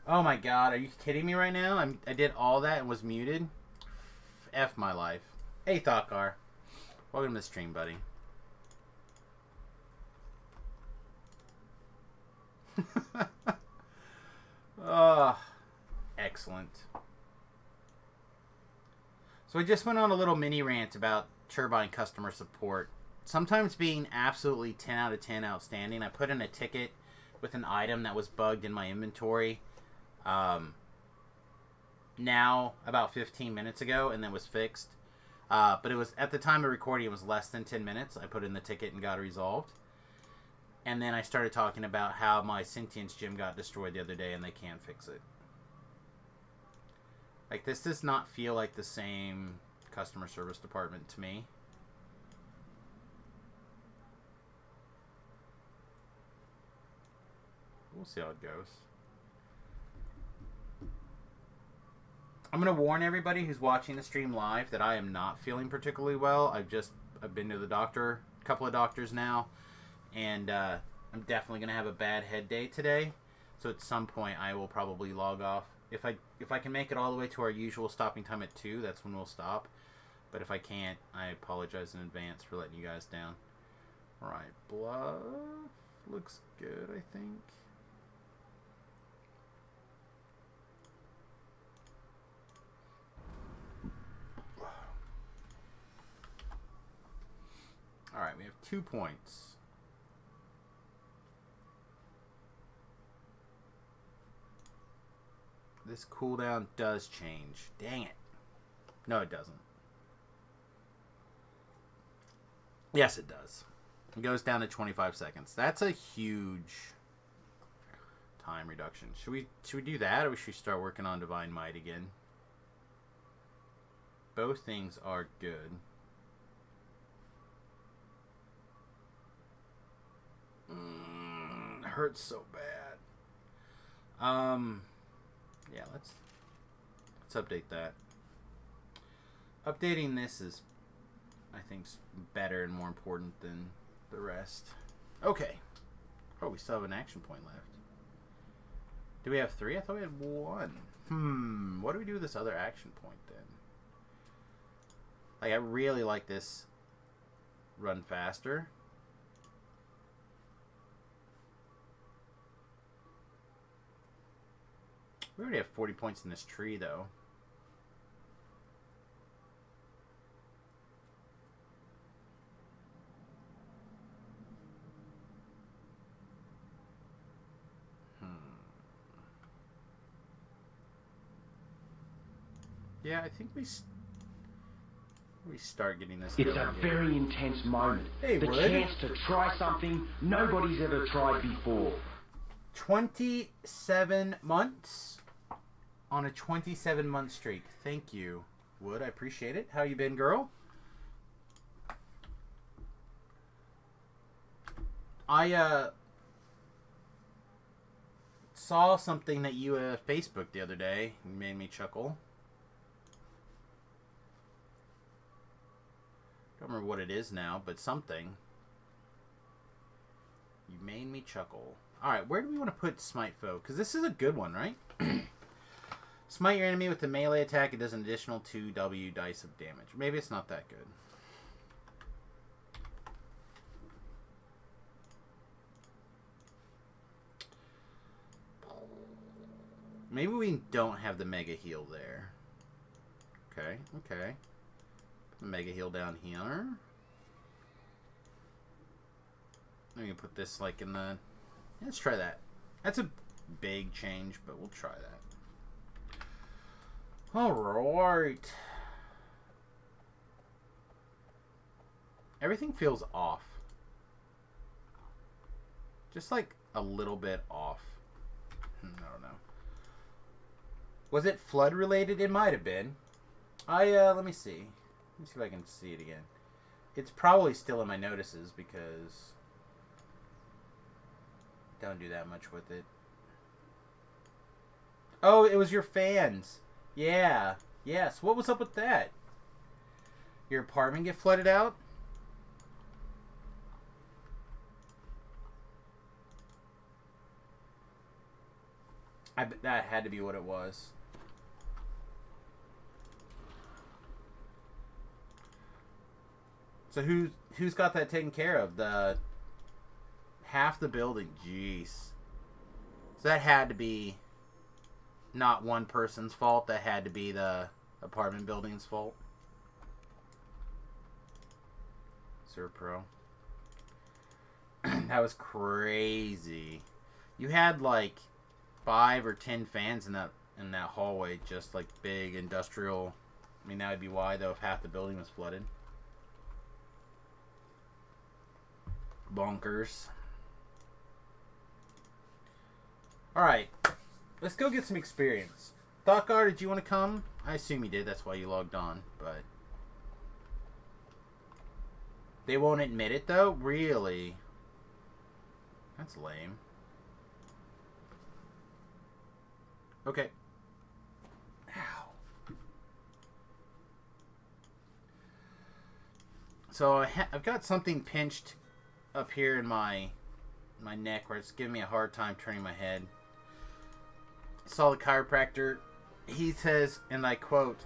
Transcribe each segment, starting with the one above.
Oh my god, are you kidding me right now? I did all that and was muted? F my life. Hey, Thought welcome to the stream, buddy. Oh, excellent. So I just went on a little mini rant about Turbine customer support. Sometimes being absolutely 10 out of 10 outstanding. I put in a ticket with an item that was bugged in my inventory now about 15 minutes ago, and then was fixed. But it was, at the time of recording, it was less than 10 minutes. I put in the ticket and got it resolved. And then I started talking about how my Sentience gym got destroyed the other day and they can't fix it. Like, this does not feel like the same customer service department to me. We'll see how it goes. I'm going to warn everybody who's watching the stream live that I am not feeling particularly well. I've been to the doctor, a couple of doctors now, and I'm definitely going to have a bad head day today. So at some point I will probably log off. If I can make it all the way to our usual stopping time at 2, that's when we'll stop. But if I can't, I apologize in advance for letting you guys down. Alright, bluff looks good, I think. Alright, we have 2 points. This cooldown does change. Dang it. No, it doesn't. Yes, it does. It goes down to 25 seconds. That's a huge time reduction. Should we do that, or should we start working on Divine Might again? Both things are good. Hurts so bad. Yeah, let's update that. Updating this is, I think, better and more important than the rest. Okay. Oh, we still have an action point left. Do we have 3? I thought we had 1. What do we do with this other action point then? Like, I really like this run faster. We already have 40 points in this tree, though. Yeah, I think we start getting this. It's a very intense moment. Hey, the chance to try something nobody's ever tried before. 27 months on a 27-month streak. Thank you, Wood. I appreciate it. How you been, girl? I saw something that you Facebooked the other day. It made me chuckle. Don't remember what it is now, but something. You made me chuckle. Alright, where do we want to put Smite Foe? Because this is a good one, right? Smite your enemy with the melee attack. It does an additional 2W dice of damage. Maybe it's not that good. Maybe we don't have the Mega Heal there. Okay, okay. The Mega Heal down here. I'm going to put this like in the... Let's try that. That's a big change, but we'll try that. Alright. Everything feels off. Just like a little bit off. I don't know. Was it flood related? It might have been. Let me see. Let me see if I can see it again. It's probably still in my notices because don't do that much with it. Oh, it was your fans. Yeah. Yes. What was up with that? Your apartment get flooded out? That had to be what it was. So who's got that taken care of? The half the building. Jeez. So that had to be not one person's fault. That had to be the apartment building's fault. Sir Pro. That was crazy. You had like 5 or 10 fans in that hallway, just like big industrial. I mean, that would be why though if half the building was flooded. Bonkers. Alright. Let's go get some experience. Thought did you want to come? I assume you did, that's why you logged on, but they won't admit it though? Really? That's lame. Okay. Ow. So I've got something pinched up here in my neck where it's giving me a hard time turning my head. I saw the chiropractor. He says, and I quote,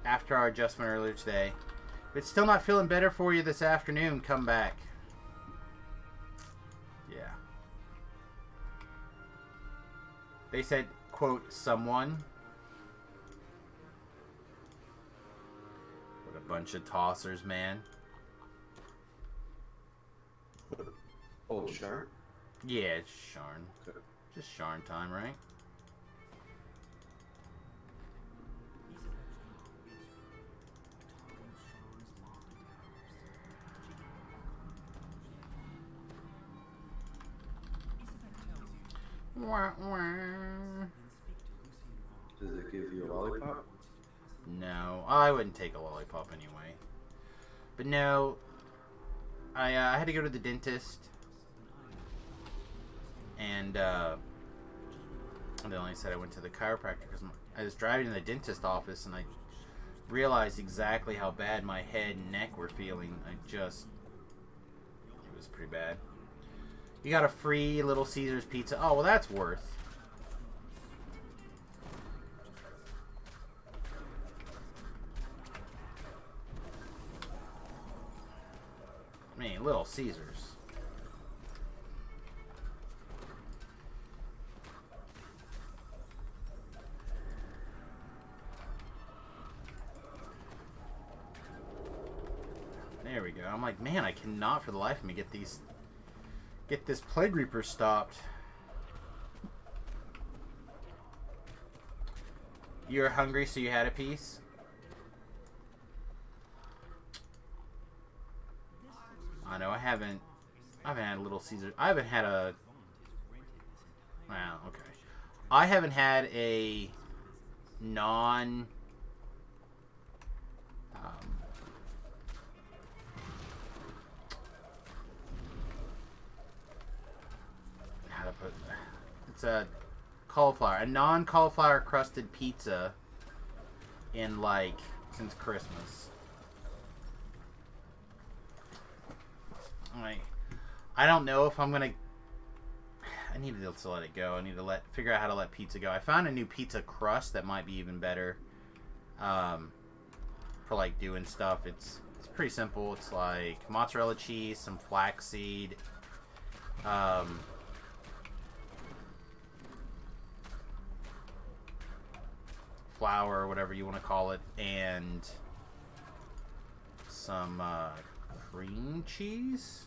after our adjustment earlier today, if it's still not feeling better for you this afternoon, come back. Yeah. They said, quote, someone. What a bunch of tossers, man. Oh, Sharn? Yeah, it's Sharn. Just Sharn time, right? Wah, wah. Does it give you a lollipop? No, I wouldn't take a lollipop anyway. But no, I had to go to the dentist, and they only said I went to the chiropractor because I was driving to the dentist office and I realized exactly how bad my head and neck were feeling. It was pretty bad. You got a free Little Caesars pizza. Oh, well, that's worth. I mean, Little Caesars. There we go. I'm like, man, I cannot for the life of me get this Plague Reaper stopped. You were hungry, so you had a piece? I know, I haven't had a Little Caesar. I haven't had a... Well, okay. I haven't had a non... how to put... It's a cauliflower. A non-cauliflower crusted pizza in, like, since Christmas. I don't know if I'm gonna. I need to let it go. I need to figure out how to let pizza go. I found a new pizza crust that might be even better for like doing stuff. It's pretty simple. It's like mozzarella cheese, some flaxseed, flour, or whatever you want to call it, and some cream cheese.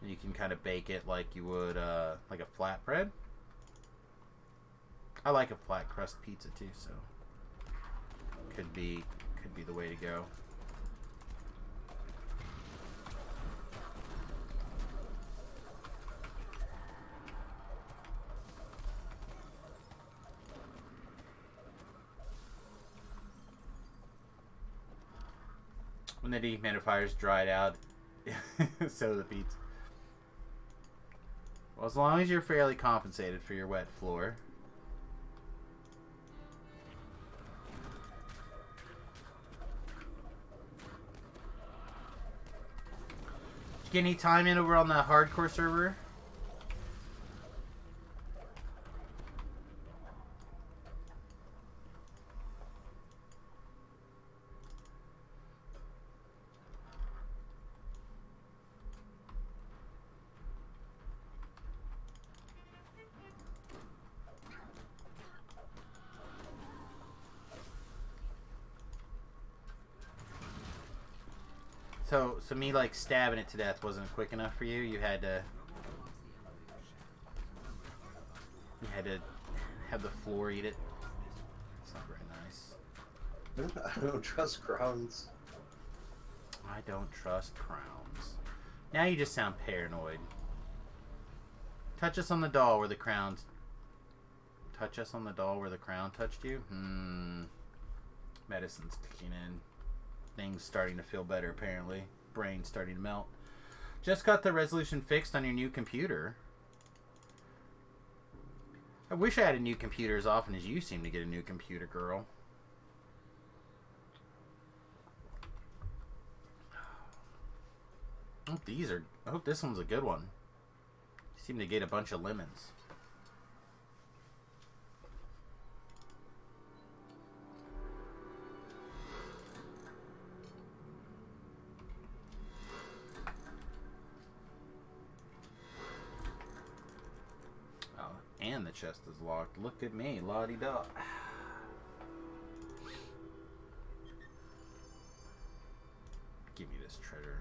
And you can kind of bake it like you would like a flatbread. I like a flat crust pizza too, so could be the way to go. When the dehumidifiers dried out, so the pizza. Well, as long as you're fairly compensated for your wet floor. Did you get any time in over on the hardcore server? So me like stabbing it to death wasn't quick enough for you. You had to have the floor eat it. It's not very nice. I don't trust crowns. I don't trust crowns. Now you just sound paranoid. Touch us on the doll where the crowns. Touch us on the doll where the crown touched you. Medicine's kicking in. Things starting to feel better apparently. Brain starting to melt. Just got the resolution fixed on your new computer. I wish I had a new computer as often as you seem to get a new computer, girl. I hope this one's a good one. You seem to get a bunch of lemons. Oh, and the chest is locked. Look at me, la-di-da. Give me this treasure.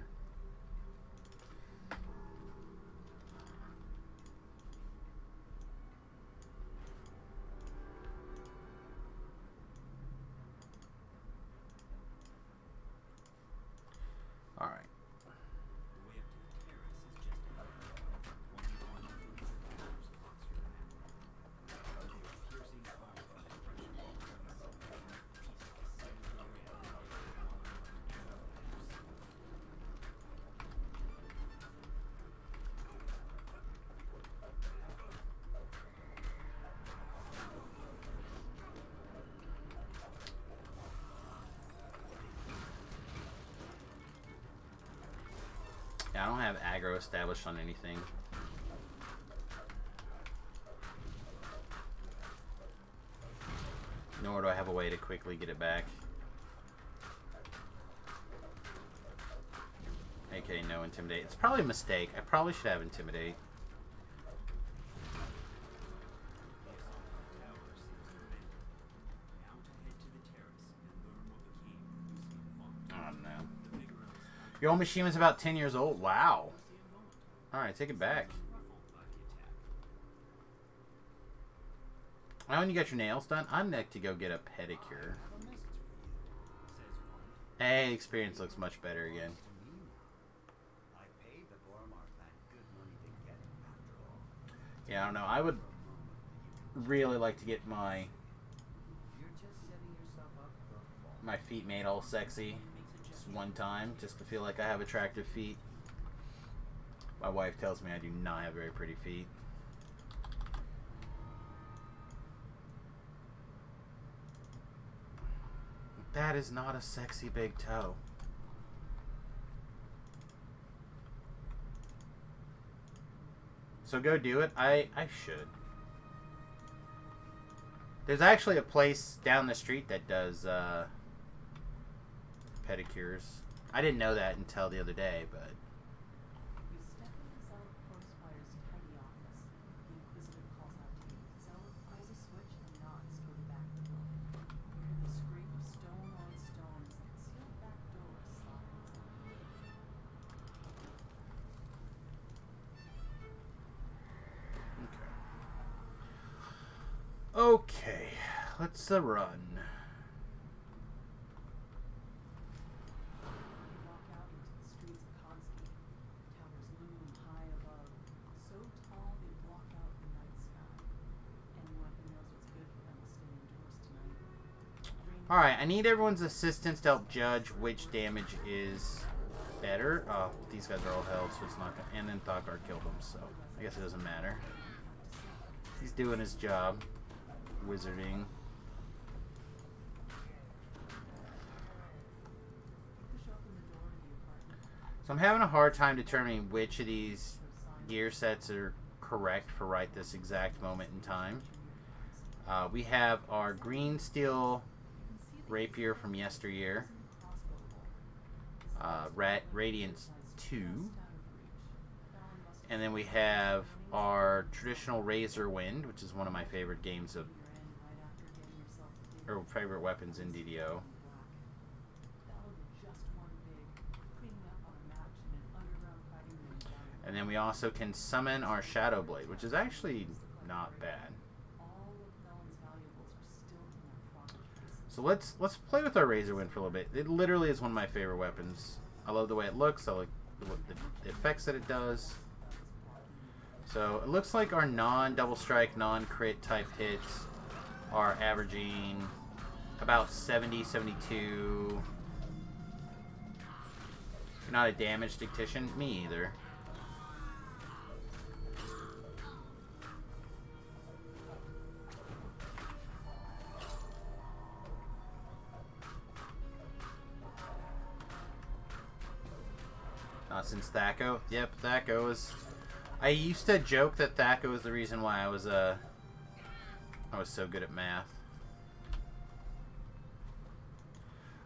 All right. Yeah, I don't have aggro established on anything. Nor do I have a way to quickly get it back. AKA no intimidate. It's probably a mistake. I probably should have intimidate. Oh no. Your old machine was about 10 years old. Wow. Alright, take it back. Oh, and you got your nails done? I'm next to go get a pedicure. Hey, experience looks much better again. Yeah, I don't know. I would really like to get my feet made all sexy. One time just to feel like I have attractive feet. My wife tells me I do not have very pretty feet. That is not a sexy big toe. So go do it. I should. There's actually a place down the street that does pedicures. I didn't know that until the other day, but okay, let's run. Alright, I need everyone's assistance to help judge which damage is better. Oh, these guys are all held, so it's not gonna... And then Thakar killed them, so I guess it doesn't matter. He's doing his job. Wizarding. So I'm having a hard time determining which of these gear sets are correct for right this exact moment in time. We have our green steel rapier from yesteryear, Radiance 2, and then we have our traditional Razor Wind, which is one of my favorite games of, or favorite weapons in DDO. And then we also can summon our Shadow Blade, which is actually not bad. So let's play with our Razor Wind for a little bit. It literally is one of my favorite weapons. I love the way it looks. I like the effects that it does. So it looks like our non-double strike, non-crit type hits are averaging about 70, 72. You're not a damage tactician? Me either. Not since Thaco. Yep, Thaco is... I used to joke that Thaco was the reason why I was so good at math.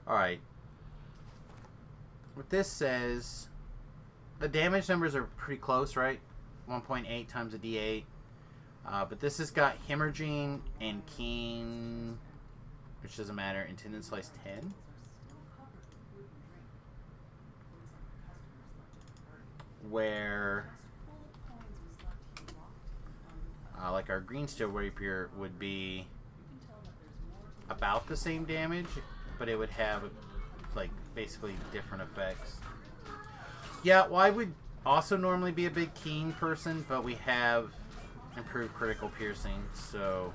Alright. What this says... The damage numbers are pretty close, right? 1.8 times a D8. But this has got Hemorrhaging and Keen... Which doesn't matter. And Tendon Slice 10. Where like our Green Steel Rapier would be about the same damage, but it would have like basically different effects. Yeah, well, I would also normally be a big Keen person, but we have improved critical piercing, so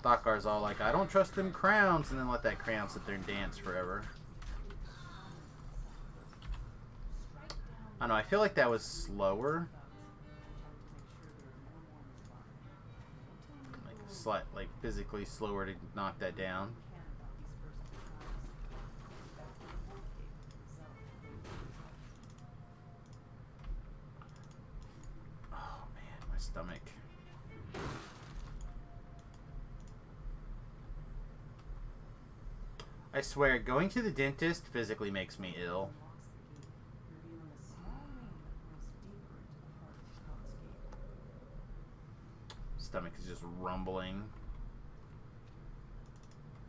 Thokkar's all like, I don't trust them crowns, and then let that crown sit there and dance forever. I don't know, I feel like that was slower. Like physically slower to knock that down. Oh man, my stomach. I swear, going to the dentist physically makes me ill. Stomach is just rumbling.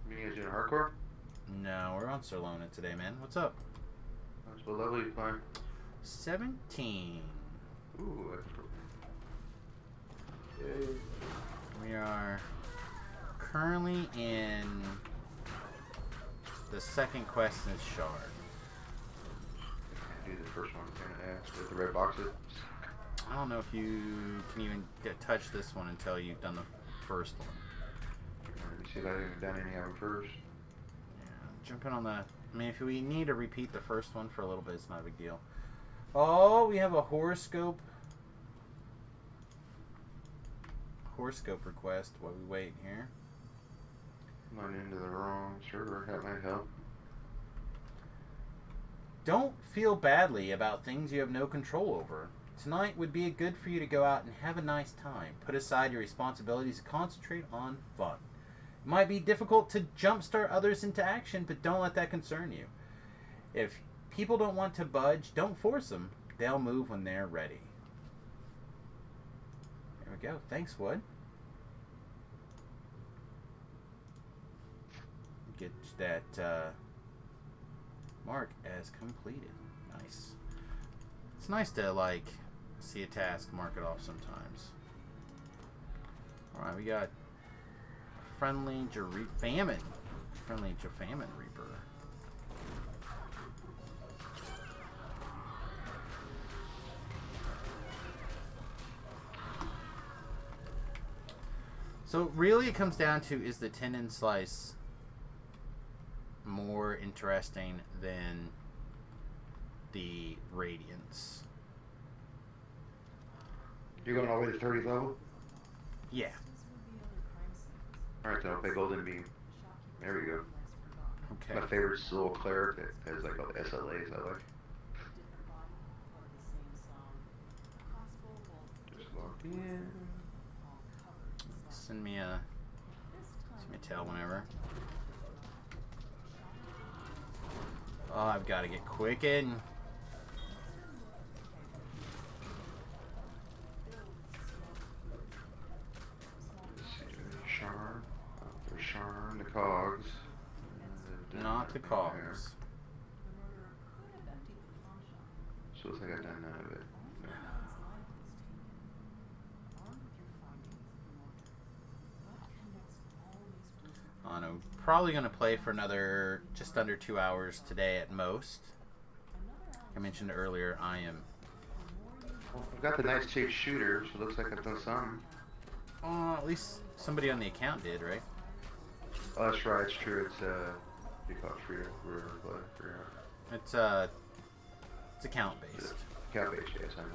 You guys doing hardcore? No, we're on Sarlona today, man. What's up? That's what level you playing? 17. Ooh, that's Yay. We are currently in the second quest in Shard. Do the first one, with the red boxes. I don't know if you can even touch this one until you've done the first one. Let me see if I haven't done any of them first. Yeah, jump in on the... I mean, if we need to repeat the first one for a little bit, it's not a big deal. Oh, we have a horoscope. Horoscope request while we wait here. I'm into the wrong server. That might help. Don't feel badly about things you have no control over. Tonight would be good for you to go out and have a nice time. Put aside your responsibilities and concentrate on fun. It might be difficult to jumpstart others into action, but don't let that concern you. If people don't want to budge, don't force them. They'll move when they're ready. There we go. Thanks, Wood. Get that mark as completed. Nice. It's nice to, like, see a task, mark it off sometimes. Alright, we got friendly famine. Friendly famine Reaper. So really it comes down to, is the Tendon Slice more interesting than the Radiance? You're going all the way to 30 level? Yeah. Alright, then I'll play Golden Beam. There we go. Okay. My favorite little cleric that has like all the SLAs I like. Just logged in. Send me a tail whenever. Oh, I've got to get quick in. Sharn, the cogs. not the cause. So looks like I've done none of it. I know. Probably going to play for another just under 2 hours today at most. I mentioned earlier, I am. Well, I've got the nice safe shooter, so it looks like I've done something. At least somebody on the account did, right? Oh, that's right. It's true. It's default free to play. It's account based. Account based, yes, I know.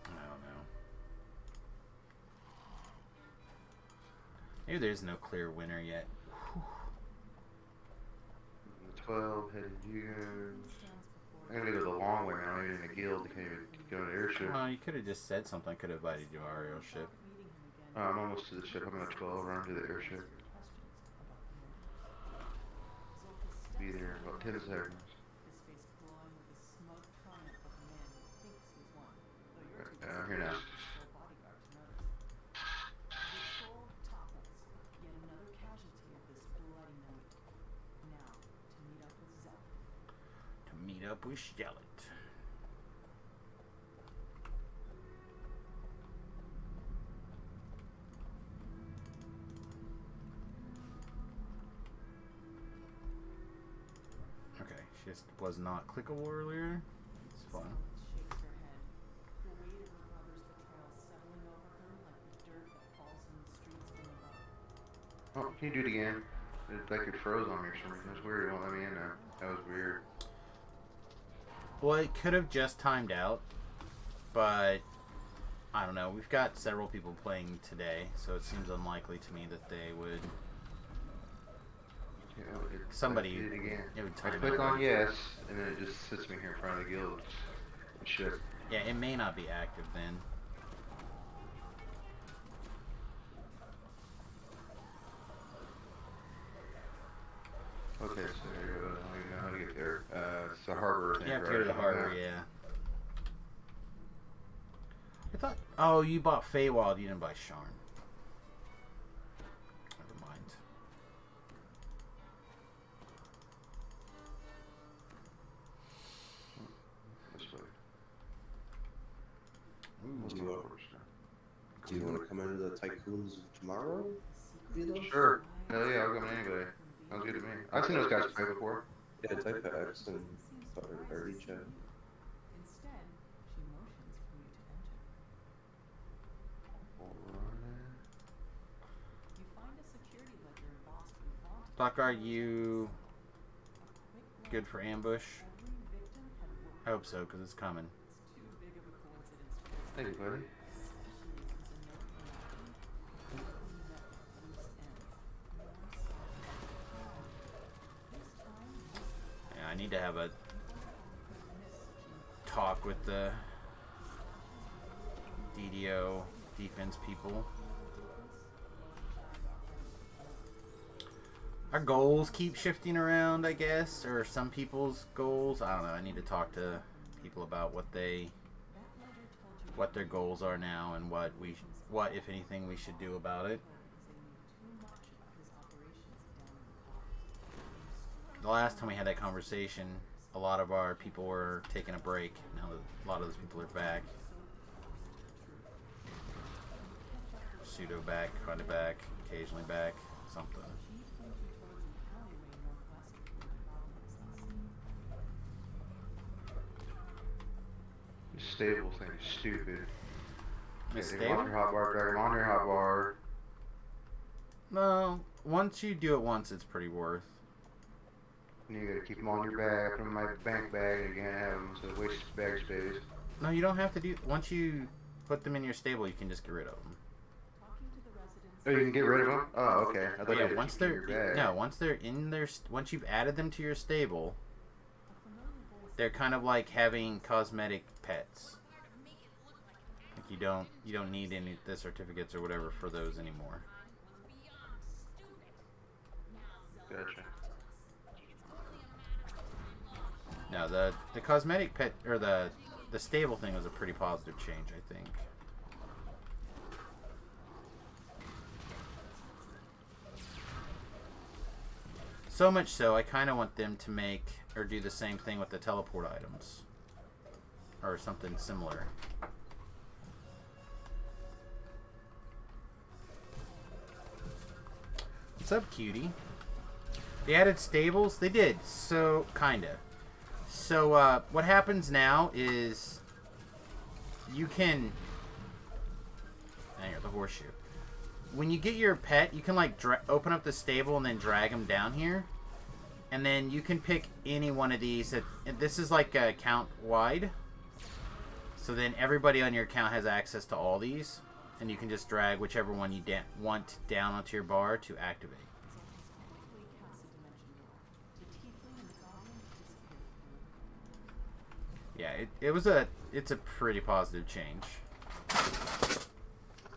I don't know. Maybe there's no clear winner yet. The 12 headed units. I'm gonna go the long way, man. I'm not even in a guild. I can't even get on an airship. Well, you could have just said something. I could have invited you to our airship. I'm almost to the ship. I'm on a 12 run to the airship. Be there in about 10 seconds. I'm here now. To meet up with Shellett. Okay, she just was not clickable earlier. It's fun. Oh, can you do it again? It's like it froze on me or something. It was weird. It won't let me in now. That was weird. Well, it could have just timed out, but I don't know. We've got several people playing today, so it seems unlikely to me that they would. Yeah, Somebody. Did it again. It would I time click out. on yes, and then it just sits me here in front of the guild. It should. Yeah, it may not be active then. Okay, so I don't even know how to get there. It's the harbor thing, You have to right? go to the harbor, yeah. I thought. Oh, you bought Feywild, you didn't buy Sharn. Never mind. This way. Do you want to come into the tycoons tomorrow? Sure. Hell yeah, I'll come in anyway. Sounds good to me. I've seen those guys play before. Yeah, type X and already chat. Doc, are you good for ambush? I hope so, because it's coming. Thank you, buddy. Yeah, I need to have a talk with the DDO defense people. Our goals keep shifting around, I guess, or some people's goals. I don't know. I need to talk to people about what their goals are now and what if anything we should do about it. The last time we had that conversation, a lot of our people were taking a break. Now a lot of those people are back. Pseudo back, kind of back, occasionally back, something. This stable thing is stupid. The Take 'em off stable? your hotbar, drag 'em on your hotbar. No, once you do it once, it's pretty worth. And you gotta keep them on your bag, put them in my bank bag, and you can't have them, so it wastes bag space. No, you don't have to do. Once you put them in your stable, you can just get rid of them. Oh, you can get rid of them? Oh, okay. I thought you Yeah, had to once keep them in they're your bag. no, once they're in their once you've added them to your stable, they're kind of like having cosmetic pets. Like you don't need any of the certificates or whatever for those anymore. Gotcha. No, the cosmetic pet or the stable thing was a pretty positive change, I think. So much so, I kind of want them to make or do the same thing with the teleport items. Or something similar. What's up, cutie? They added stables? They did. So, kinda. So, what happens now is you can... Hang on, the horseshoe. When you get your pet, you can, like, open up the stable and then drag them down here. And then you can pick any one of these. This is, like, account-wide. So then everybody on your account has access to all these. And you can just drag whichever one you want down onto your bar to activate. Yeah, it's a pretty positive change.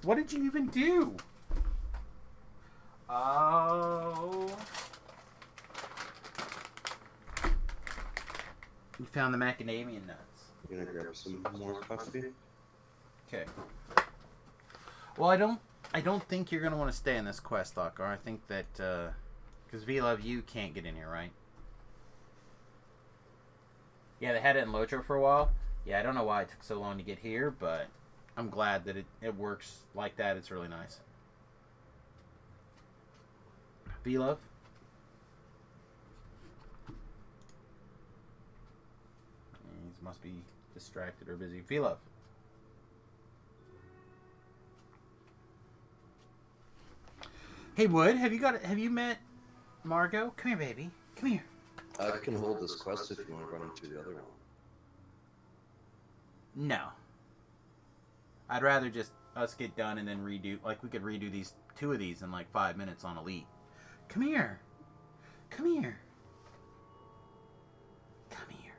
What did you even do? Oh. You found the macadamia nuts. I'm gonna grab some more coffee. Okay. Well, I don't think you're gonna want to stay in this quest, Thakar. I think that because V-Love, you can't get in here, right? Yeah, they had it in Lotro for a while. Yeah, I don't know why it took so long to get here, but I'm glad that it works like that. It's really nice. V-Love? He must be distracted or busy. V-Love? Hey, Wood, have you met Margot? Come here, baby. Come here. I can hold this quest if you want to run into the other one. No. I'd rather just us get done and then redo. Like, we could redo two of these in like 5 minutes on Elite. Come here. Come here. Come here.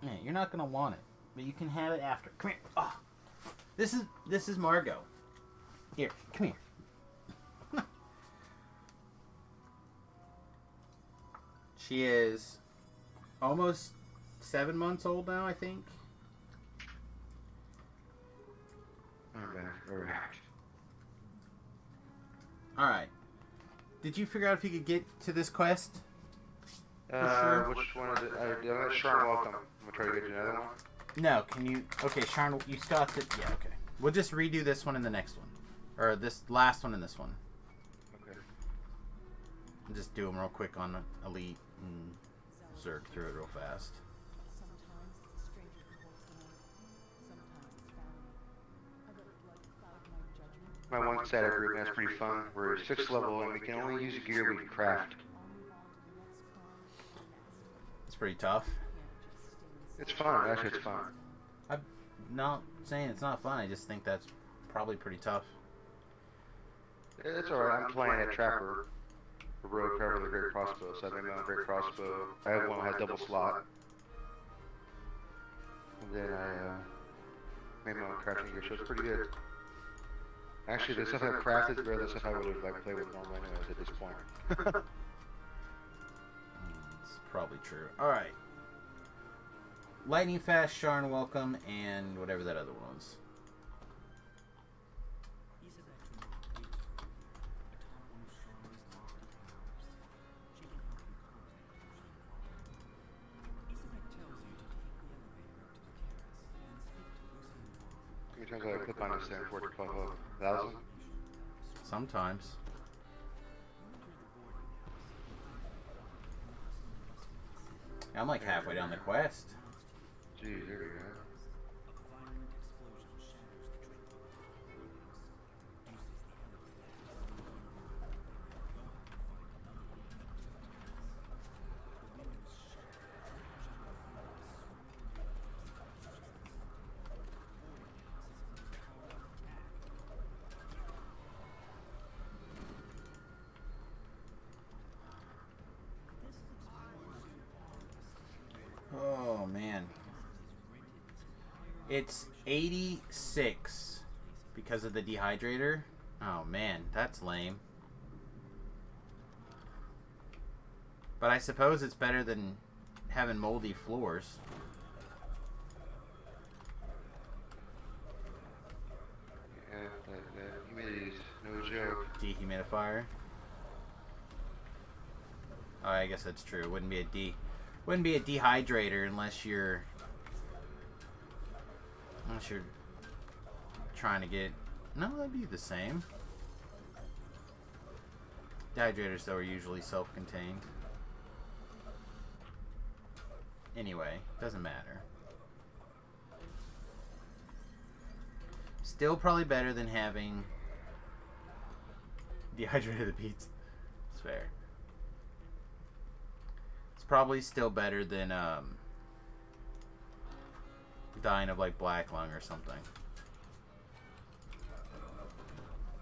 Yeah, you're not gonna want it, but you can have it after. Come here. Oh. This is Margot. Here, come here. She is almost 7 months old now, I think. Alright. Did you figure out if you could get to this quest? Sure. Which one is it? I'm sure I'm welcome. I'm gonna try to get you another one. No, can you... Okay, Sharn, you still have to... Yeah, okay. We'll just redo this one and the next one. Or this last one and this one. Okay. I'll just do them real quick on Elite and Zerg through it real fast. My one static group, and that's pretty fun. We're 6th level and we can only use a gear we can craft. It's pretty tough. It's fun, actually it's fun. I'm not saying it's not fun, I just think that's probably pretty tough. It's alright, I'm playing a trapper. A rogue trapper with a great crossbow, so I made my own great crossbow. I have one that has double slot. And then I made my own crafting gear, so it's pretty good. Actually, the stuff I've crafted is better than stuff I would have played with normally anyways at this point. It's probably true. Alright. Lightning Fast, Sharn, welcome, and whatever that other one was. How many times did I click on this thing for it to pop up? 1,000? Sometimes. I'm like halfway down the quest. Geez, there we go. Oh, man. It's 86 because of the dehydrator. Oh, man. That's lame. But I suppose it's better than having moldy floors. Yeah, the humidity's no joke. Dehumidifier. Oh, I guess that's true. It wouldn't be a dehydrator unless you're trying to get. No, that'd be the same. Dehydrators though are usually self-contained. Anyway, doesn't matter. Still probably better than having dehydrated pizza. It's fair. It's probably still better than dying of like black lung or something.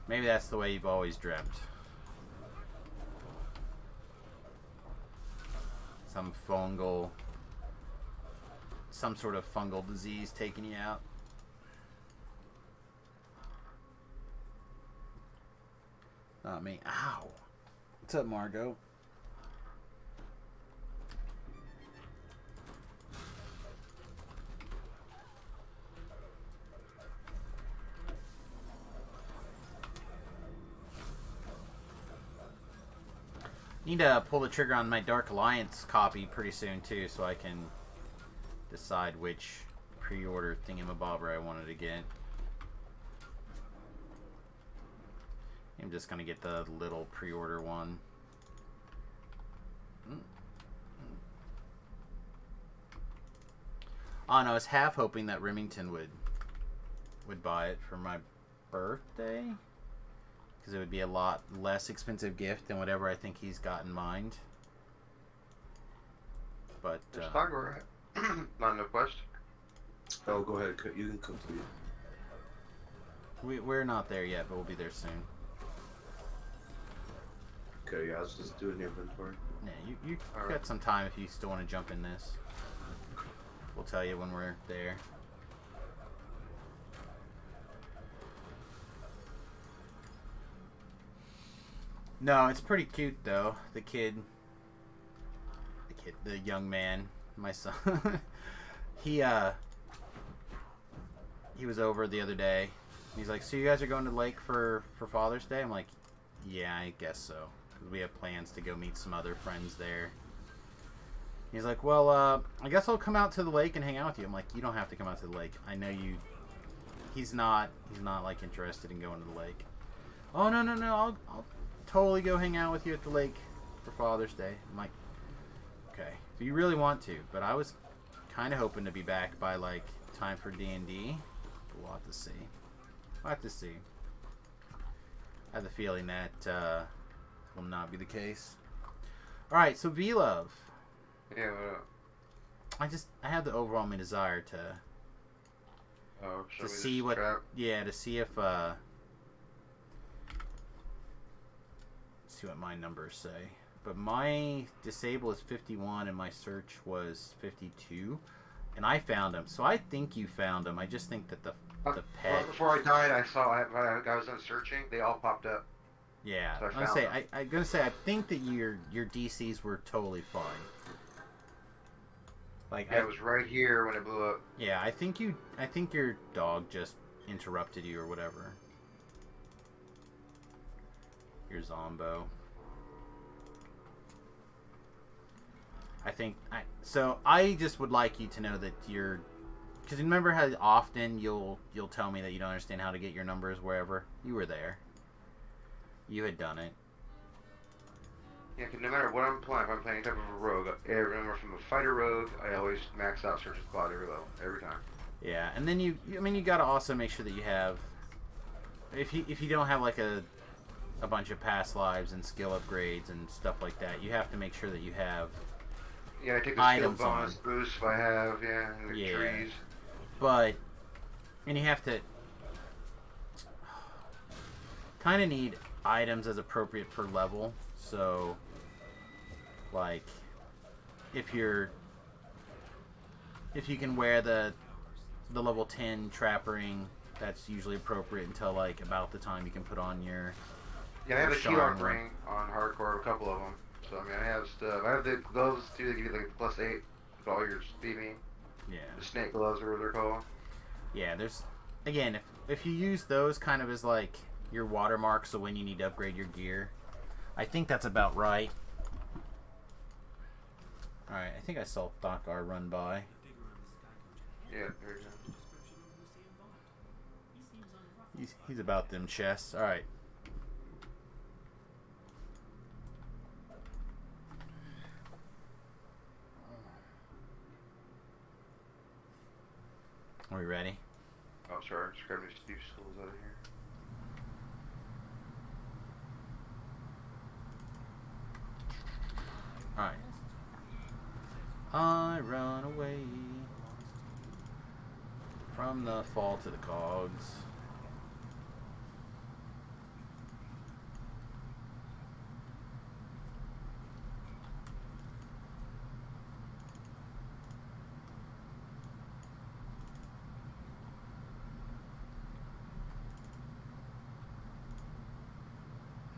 Maybe that's the way you've always dreamt. Some sort of fungal disease taking you out. Not me. Ow. What's up, Margot? Need to pull the trigger on my Dark Alliance copy pretty soon too, so I can decide which pre-order thingamabobber I wanted to get. I'm just gonna get the little pre-order one. Oh no, I was half hoping that Remington would buy it for my birthday, because it would be a lot less expensive gift than whatever I think he's got in mind. But There's Toggle, right? Not enough quest. Oh, go ahead. You can complete. we're not there yet, but we'll be there soon. Okay, yeah, I was just doing the inventory. Yeah, you All got right. some time if you still want to jump in this. We'll tell you when we're there. No, it's pretty cute though. The young man, my son. he was over the other day. He's like, "So you guys are going to the lake for Father's Day?" I'm like, "Yeah, I guess so. 'Cause we have plans to go meet some other friends there." He's like, "Well, I guess I'll come out to the lake and hang out with you." I'm like, "You don't have to come out to the lake. I know you." He's not like interested in going to the lake. "Oh no, I'll totally go hang out with you at the lake for Father's Day." I'm like, "Okay, if you really want to," but I was kind of hoping to be back by like time for D&D. But we'll have to see. We'll have to see. I have the feeling that will not be the case. All right, so V-Love. Yeah, I have the overwhelming desire to show me see this what, trap. yeah, to see if see what my numbers say. But my disable is 51 and my search was 52, and I found them. So I think you found them. I just think that the Well, pet. before I died, I saw I was done searching. They all popped up. Yeah, So I I'm gonna found say them. I'm gonna say I think that your DCs were totally fine. Like Yeah, it was right here when it blew up. yeah, I think your dog just interrupted you or whatever. Your Zombo. So I just would like you to know that you're, because remember how often you'll tell me that you don't understand how to get your numbers wherever. You were there. You had done it. Yeah, 'cause no matter what I'm playing, if I'm playing any type of a rogue, remember from a fighter rogue, I always max out search with Claude every level, every time. Yeah, and then you gotta also make sure that you have, if you don't have like a bunch of past lives and skill upgrades and stuff like that, you have to make sure that you have Yeah, I take the skill items bonus on. boost if I have, and the Yeah. trees. And you have to kind of need items as appropriate per level. So, like, if you can wear the level 10 trap ring, that's usually appropriate until like about the time you can put on your Yeah, I have a Sean T-Arc one. ring on hardcore, a couple of them. So I mean, I have stuff. I have the gloves too. They give you like +8 with all your steaming. Yeah. The snake gloves, or what they're called. Yeah, there's again, if you use those kind of as like your watermark, so when you need to upgrade your gear, I think that's about right. All right, I think I saw Thakar run by. Yeah, there you go. He's about them chests. All right. Are we ready? Oh, sorry. Just grabbing these Steve stools out of here. Alright. I run away from the fall to the cogs.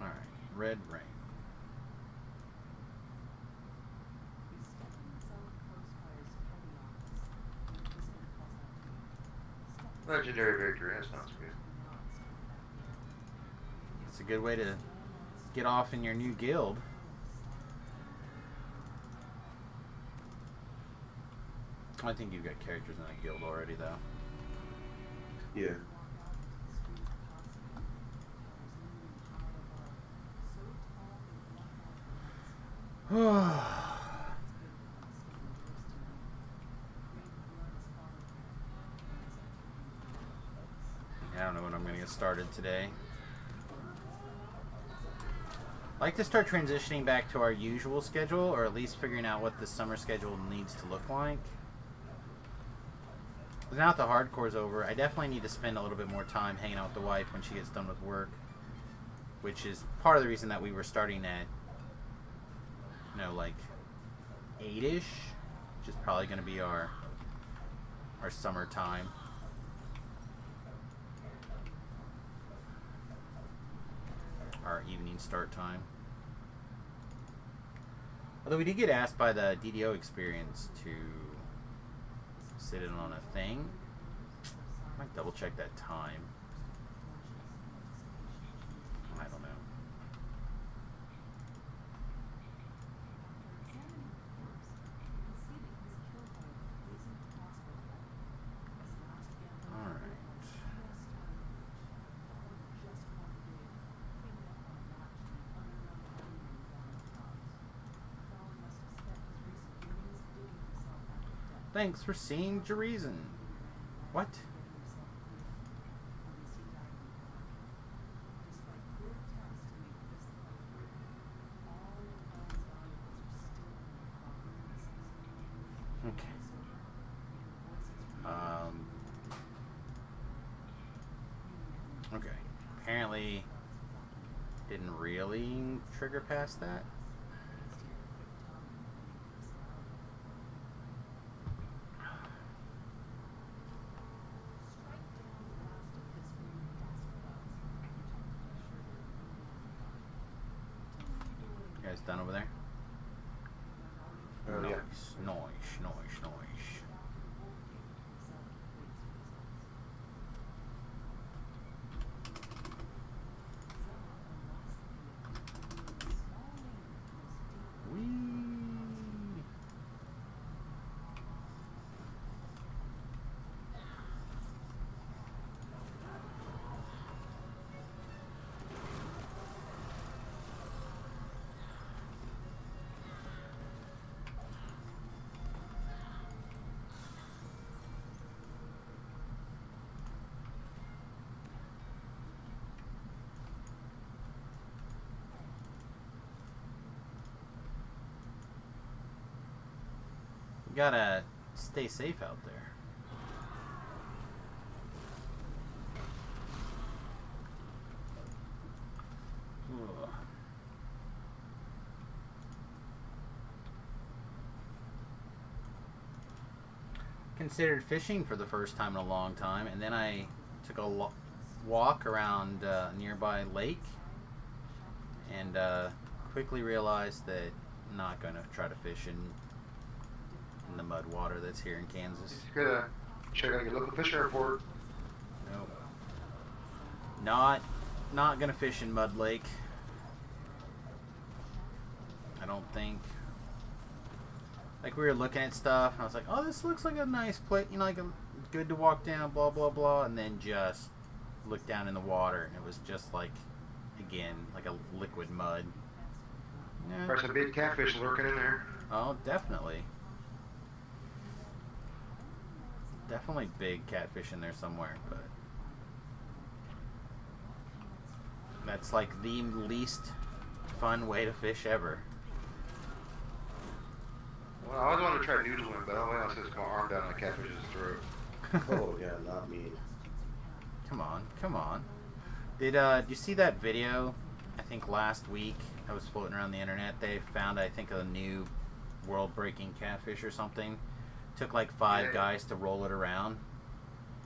Alright, red rain. Legendary victory. That sounds good. It's a good way to get off in your new guild. I think you've got characters in that guild already, though. Yeah. I don't know when I'm going to get started today. I like to start transitioning back to our usual schedule, or at least figuring out what the summer schedule needs to look like. Now that the hardcore's over, I definitely need to spend a little bit more time hanging out with the wife when she gets done with work, which is part of the reason that we were starting at, you know, like 8-ish, which is probably going to be our summer time. Our evening start time. Although we did get asked by the DDO experience to sit in on a thing. I might double check that time. I don't know. Alright. Thanks for seeing Jerezen. What? Okay. Okay. Apparently didn't really trigger past that. You guys done over there? Oh, yeah. Noise. Whee! You gotta stay safe out there. Ugh. Considered fishing for the first time in a long time, and then I took a walk around a nearby lake and quickly realized that I'm not going to try to fish in the mud water that's here in Kansas. You gotta check out your local fish airport. Nope. Not gonna fish in Mud Lake. I don't think. Like, we were looking at stuff, and I was like, "Oh, this looks like a nice place. You know, like good to walk down." Blah blah blah, and then just looked down in the water, and it was just like, again, like a liquid mud. Yeah. There's some big catfish lurking in there. Oh, definitely. Definitely big catfish in there somewhere, but that's like the least fun way to fish ever. Well, I always wanted to try noodling, but all I just come arm down on a catfish's throat. Oh yeah, not me. Come on. Did you see that video? I think last week that was floating around the internet. They found, I think, a new world-breaking catfish or something. Took like 5 guys to roll it around.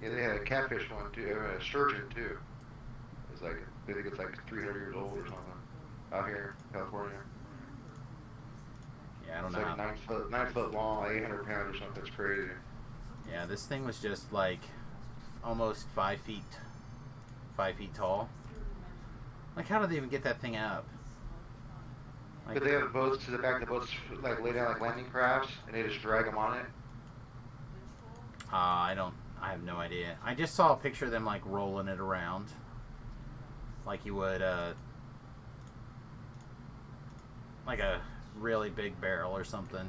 Yeah, they had a catfish one too, a sturgeon too. It's like, I think it's like 300 years old or something. Out here in California. Yeah, I don't It's know. like 9 foot long, like 800 pounds or something. It's crazy. Yeah, this thing was just like almost 5 feet tall. Like, how did they even get that thing up? Like, But they have boats to the back. The boats like lay down like landing crafts, and they just drag them on it. I have no idea. I just saw a picture of them like rolling it around, like you would like a really big barrel or something.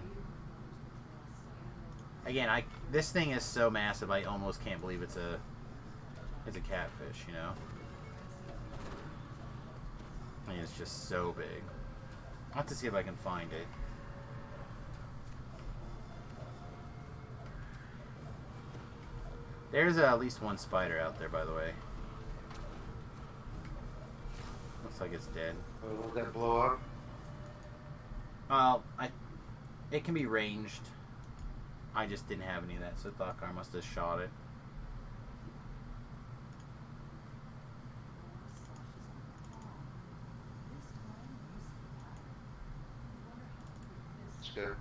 Again, this thing is so massive, I almost can't believe it's a catfish, you know? I mean, it's just so big. I'll have to see if I can find it. There's at least one spider out there, by the way. Looks like it's dead. Won't that blow up? Well, it can be ranged. I just didn't have any of that, so Thakar must have shot it. It's good.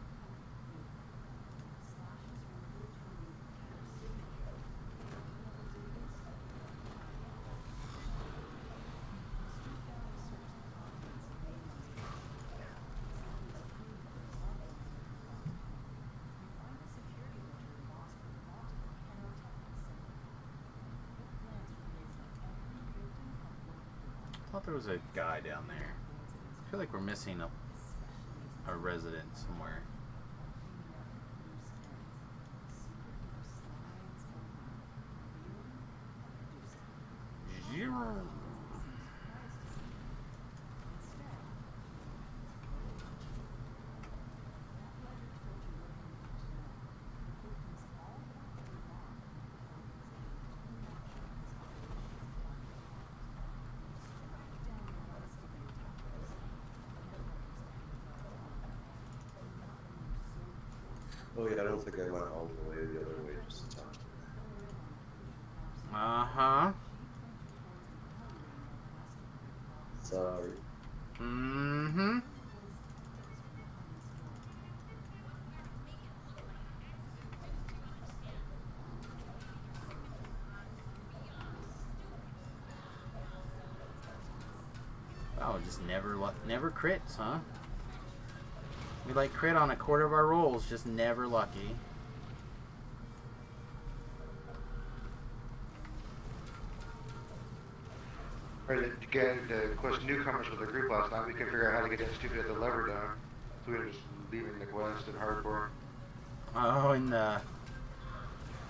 I thought there was a guy down there. I feel like we're missing a resident somewhere. Zero. Oh yeah, I don't think I went all the way the other way just to touch. Uh-huh. Sorry. Mm-hmm. Oh, just never crits, huh? We like crit on a quarter of our rolls, just never lucky. Or of course, newcomers with the group last night, we couldn't figure out how to get that stupid the lever down. So we were just leaving the quest and hardcore. Oh, and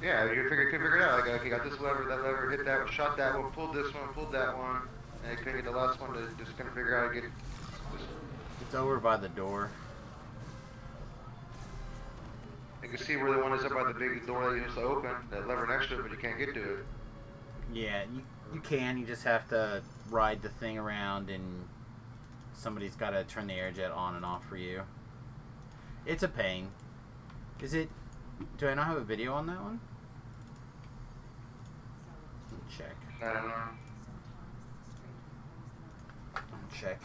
Yeah, you couldn't figure it out. Like, okay, got this lever, that lever, hit that one, shot that one, pulled this one, pulled that one, and I couldn't get the last one to just couldn't figure out how to get. it's over by the door. You can see where the one is up by the big door that you used to open, that lever next to it, but you can't get to it. Yeah, you can. You just have to ride the thing around, and somebody's got to turn the air jet on and off for you. It's a pain. Is it? Do I not have a video on that one? Let me check. I don't know. Let me check.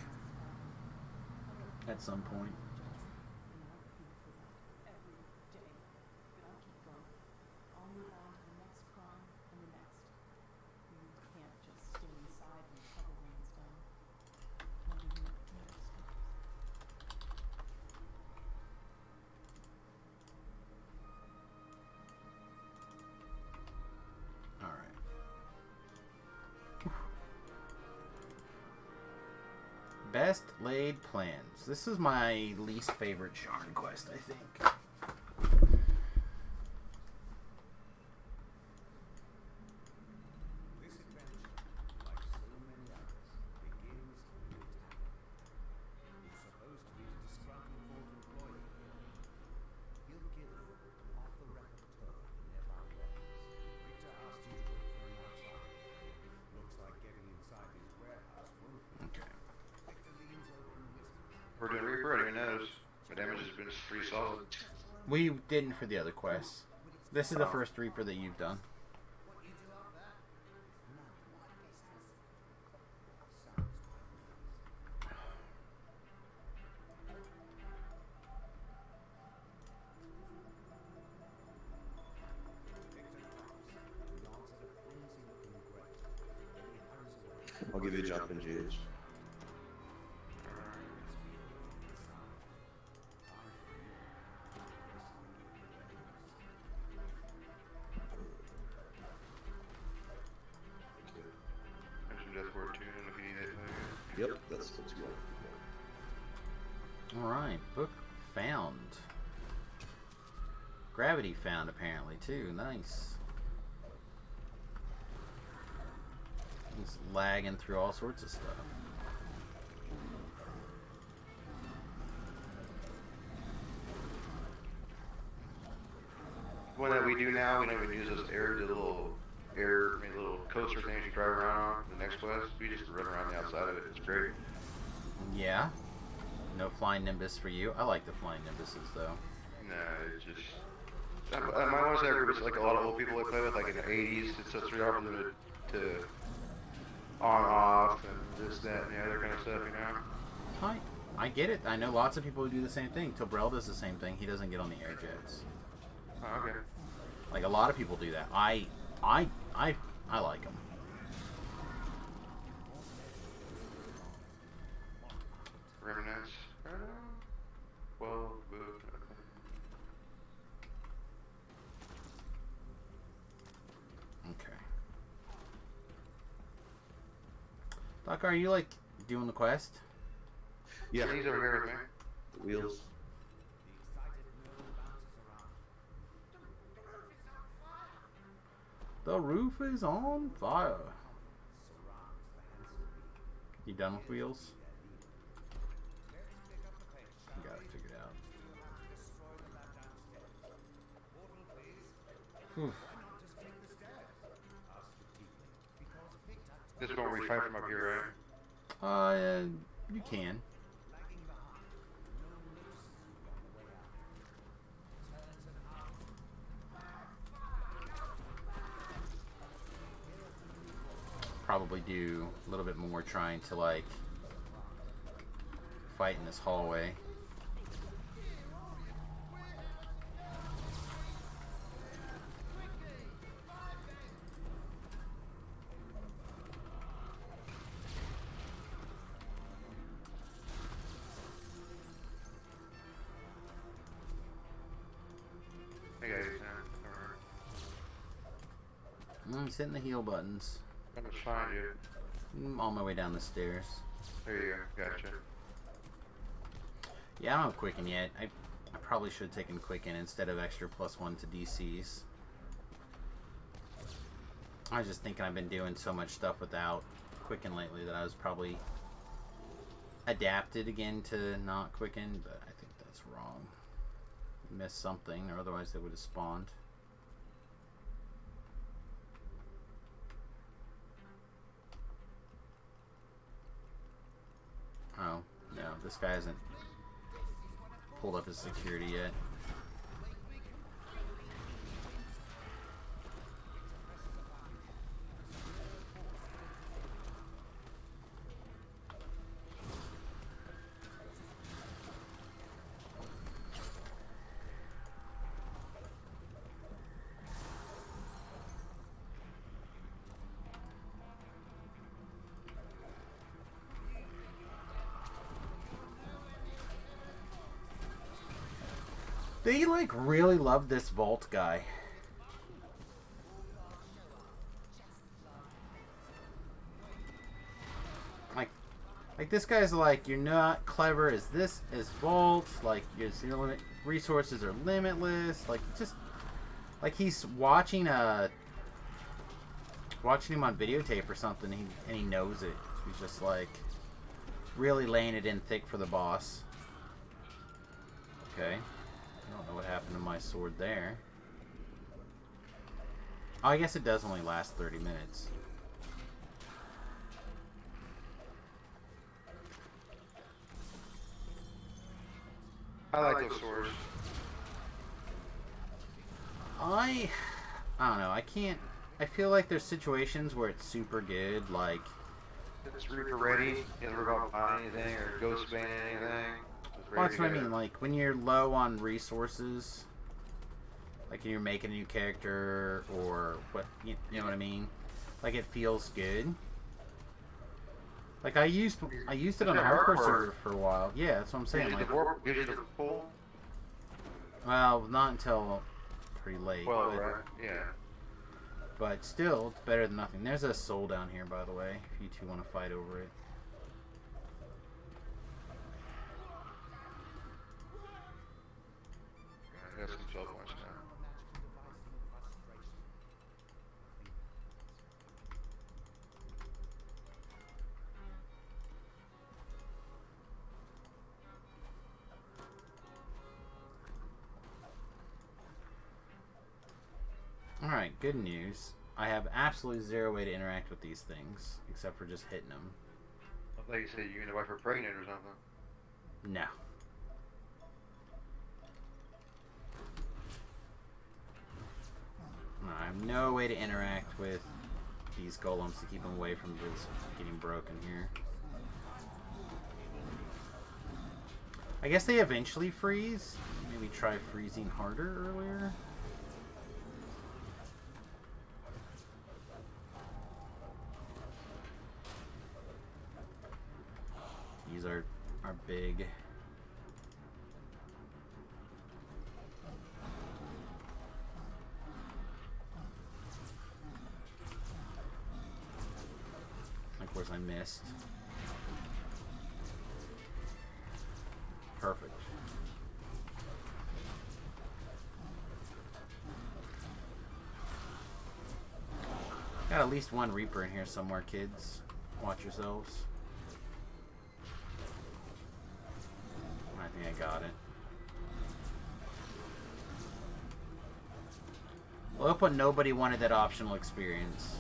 at some point. Best laid plans. This is my least favorite Sharn quest, I think. This adventure, like so many others, begins in the tavern. You're supposed to be a disgruntled former employee here. He'll give you off-the-record tour in nearby warehouse. Victor asked you to wait for him outside. Looks like getting inside his warehouse won't be. Okay. Victor leans over and whispers. We're doing Reaper, I don't even notice. My damage has been pretty solid. We didn't for the other quests. This is the first Reaper that you've done. What you do off that? None of my business. Sounds quite nice. Victor coughs, nods at a flimsy-looking grate. Then he hurries away. I'll give you a jump in GH. There's some death word too, if you need it. Yep, that's what you want. Alright, book found. Gravity found, apparently, too. Nice. He's lagging through all sorts of stuff. One that we do now, we don't even use those the little coaster things you drive around on the next quest. We just run around the outside of it. It's great. Yeah. No flying Nimbus for you. I like the flying Nimbuses, though. No, it's just. My one side group is like a lot of old people I play with, like in the 80s. It's so really hard for them to on off and this, that, and the other kind of stuff, you know? I get it. I know lots of people who do the same thing. Tobrel does the same thing. He doesn't get on the air jets. Oh, okay. Like, a lot of people do that. I like them. Remnants. Well, Okay. Doc, are you, like, doing the quest? Yeah, he's over here with me. the wheels. The roof is on fire. You done with wheels? You gotta figure it out. Oof. This is where we fight from up here, right? You can. Probably do a little bit more trying to, like, fight in this hallway. Hey guys, He's hitting the heal buttons. I'm gonna find you. I'm on my way down the stairs. There you go. Gotcha. Yeah, I don't have Quicken yet. I probably should have taken Quicken instead of extra +1 to DCs. I was just thinking I've been doing so much stuff without Quicken lately that I was probably adapted again to not Quicken, but I think that's wrong. Missed something, or otherwise they would have spawned. Oh, no, this guy hasn't pulled up his security yet. They like really love this vault guy. Like this guy's like, you're not clever as this as vault. Like your resources are limitless. Like just like he's watching him on videotape or something, and he knows it. He's just like really laying it in thick for the boss. Okay, I don't know what happened to my sword there. Oh, I guess it does only last 30 minutes. I like those swords. I don't know. I can't. I feel like there's situations where it's super good, like. It's Reaper ready. You never about buying anything or ghost ban anything. Well, that's what I mean. Like when you're low on resources, like you're making a new character or what, you know what I mean? Like it feels good. Like I used it on a hardcore server for a while. Yeah, that's what I'm saying. Like, gives you the full. Well, not until pretty late. Well, but, right. Yeah. But still, it's better than nothing. There's a soul down here, by the way, if you two want to fight over it. I got some 12 points now. Alright, good news. I have absolutely zero way to interact with these things, except for just hitting them. I thought you said you're gonna wife her pregnant or something. No. I have no way to interact with these golems to keep them away from just getting broken here. I guess they eventually freeze. Maybe try freezing harder earlier. These are big. Of course I missed. Perfect. Got at least one Reaper in here somewhere, kids. Watch yourselves. I think I got it. Well, hope nobody wanted that optional experience.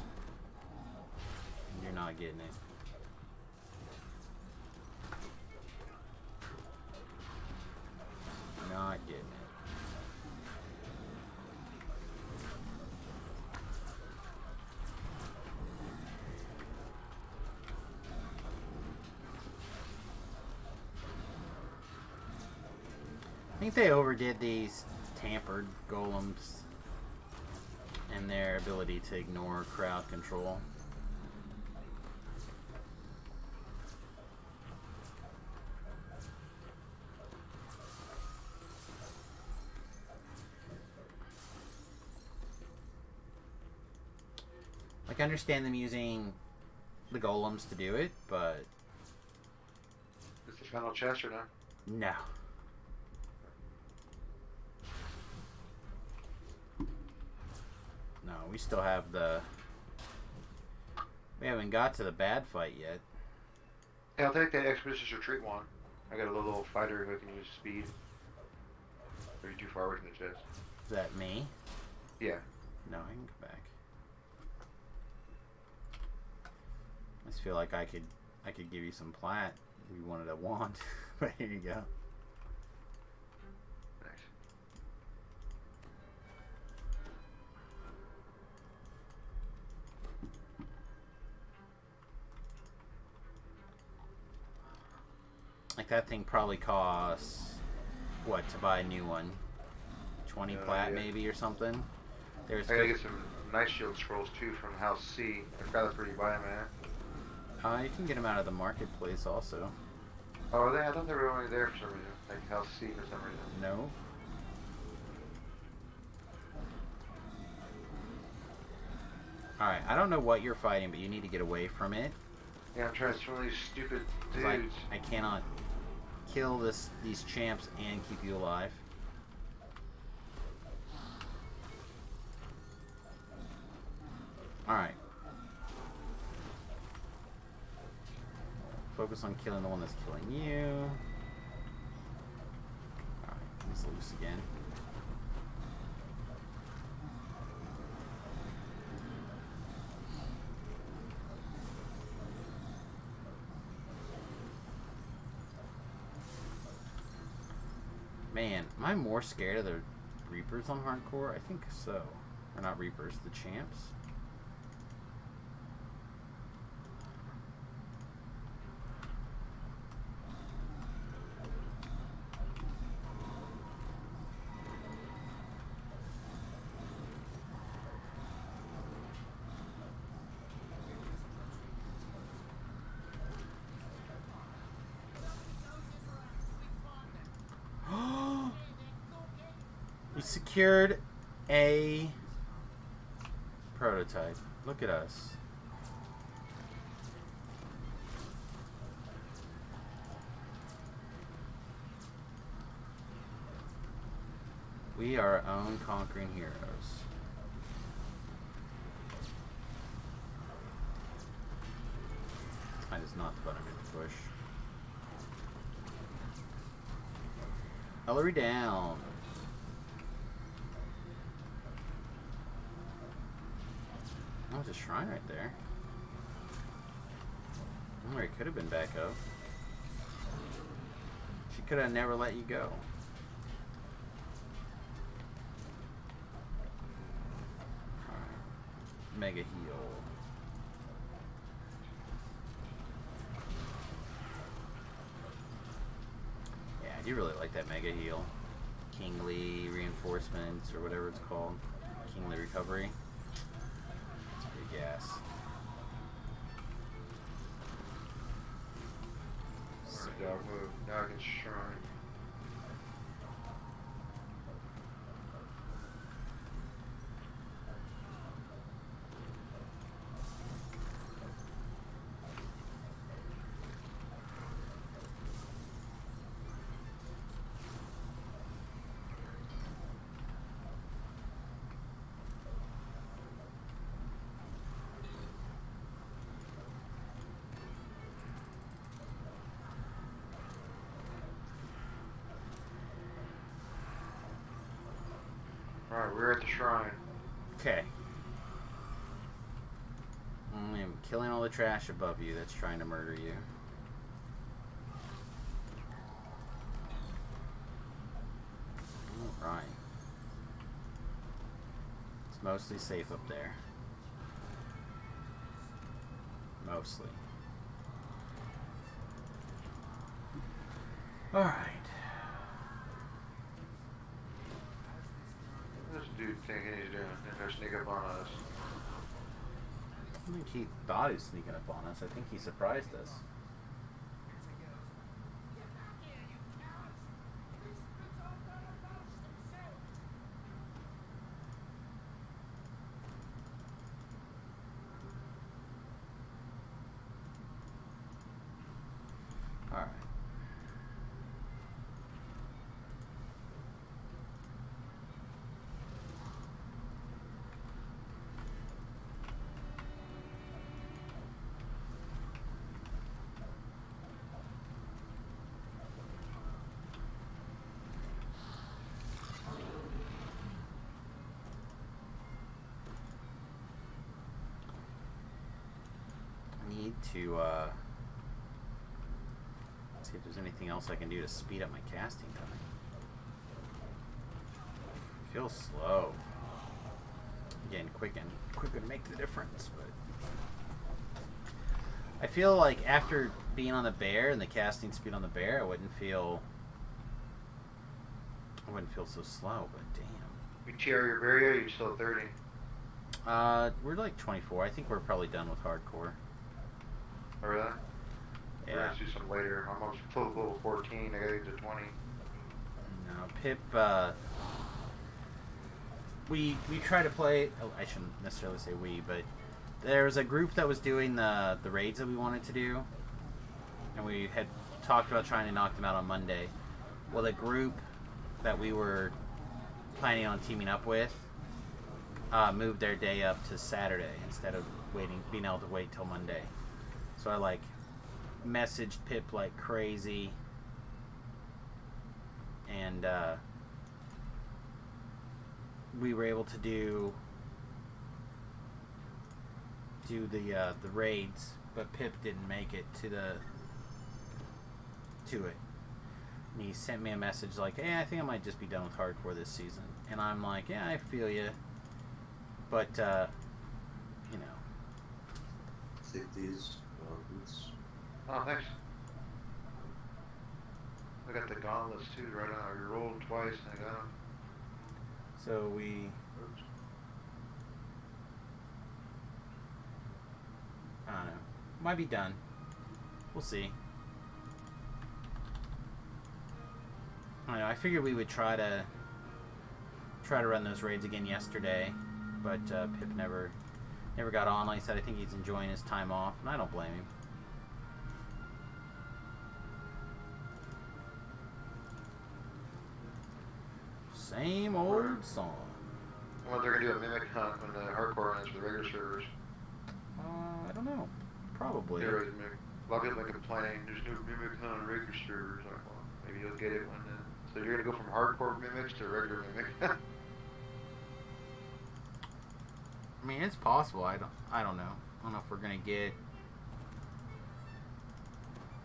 You're not getting it. Not getting it. I think they overdid these tampered golems and their ability to ignore crowd control. Like, I understand them using the golems to do it, but... Is the final chest or not? No. No, we still have the... We haven't got to the bad fight yet. Hey, I'll take the Expedition's Retreat one. I got a little fighter who can use speed. Are you too far away from the chest? Is that me? Yeah. No, I can come back. I just feel like I could give you some plat if you wanted a wand. But here you go. Nice. Like that thing probably costs what to buy a new one? 20 plat yeah. maybe or something. There's I gotta get some Night Shield scrolls too from House C. I forgot that's where you buy them at. you can get them out of the marketplace also. Oh, are they? I thought they were only there for some reason. Like House C for some reason. No. Alright, I don't know what you're fighting, but you need to get away from it. Yeah, I'm trying to swim these stupid 'Cause dudes. I cannot kill these champs and keep you alive. Alright. Focus on killing the one that's killing you. Alright, he's loose again. Man, am I more scared of the Reapers on hardcore? I think so. Or not Reapers, the champs. We secured a prototype. Look at us. We are our own conquering heroes. That is not the button I meant to push. Hillary down. Oh, there's a shrine right there. Oh, it could have been back up. She could have never let you go. Alright. Mega heal. Yeah, I do really like that mega heal. Kingly reinforcements, or whatever it's called. Kingly recovery. Gas. Dog move. Now I can shrine. Alright, we're at the shrine. Okay. I'm killing all the trash above you that's trying to murder you. Alright. It's mostly safe up there. Mostly. Alright. This dude thinking he's doing and they're sneak up on us. I think he thought he was sneaking up on us. I think he surprised us. Alright. Need to see if there's anything else I can do to speed up my casting time. I feel slow. Again, quick would make the difference, but I feel like after being on the bear and the casting speed on the bear, I wouldn't feel so slow. But damn. You tear your barrier, you're still at 30. We're like 24. I think we're probably done with hardcore. Oh, really? We're Yeah. gonna see some later. I'm almost full level 14. I gotta get to 20. No, Pip, we try to play, oh, I shouldn't necessarily say we, but There was a group that was doing the raids that we wanted to do, and we had talked about trying to knock them out on Monday. Well, the group that we were planning on teaming up with moved their day up to Saturday instead of being able to wait till Monday. So I like messaged Pip like crazy, and we were able to do the raids, but Pip didn't make it to it. And he sent me a message like, "Hey, I think I might just be done with hardcore this season." And I'm like, "Yeah, I feel you, but you know." Take these boots. Oh, thanks. I got the gauntlets too right now. You rolled twice and I got them. So we. I don't know. Might be done. We'll see. I don't know. I figured we would try to run those raids again yesterday, but Pip never got on. Like I said, I think he's enjoying his time off, and I don't blame him. Same old song. I wonder if they're gonna do a mimic hunt when the hardcore runs for the regular servers. I don't know. Probably. A lot of people have been complaining there's no mimic hunt on regular servers. Like, well, maybe you'll get it when. So you're gonna go from hardcore mimics to regular mimic. I mean, it's possible. I don't know. I don't know if we're gonna get.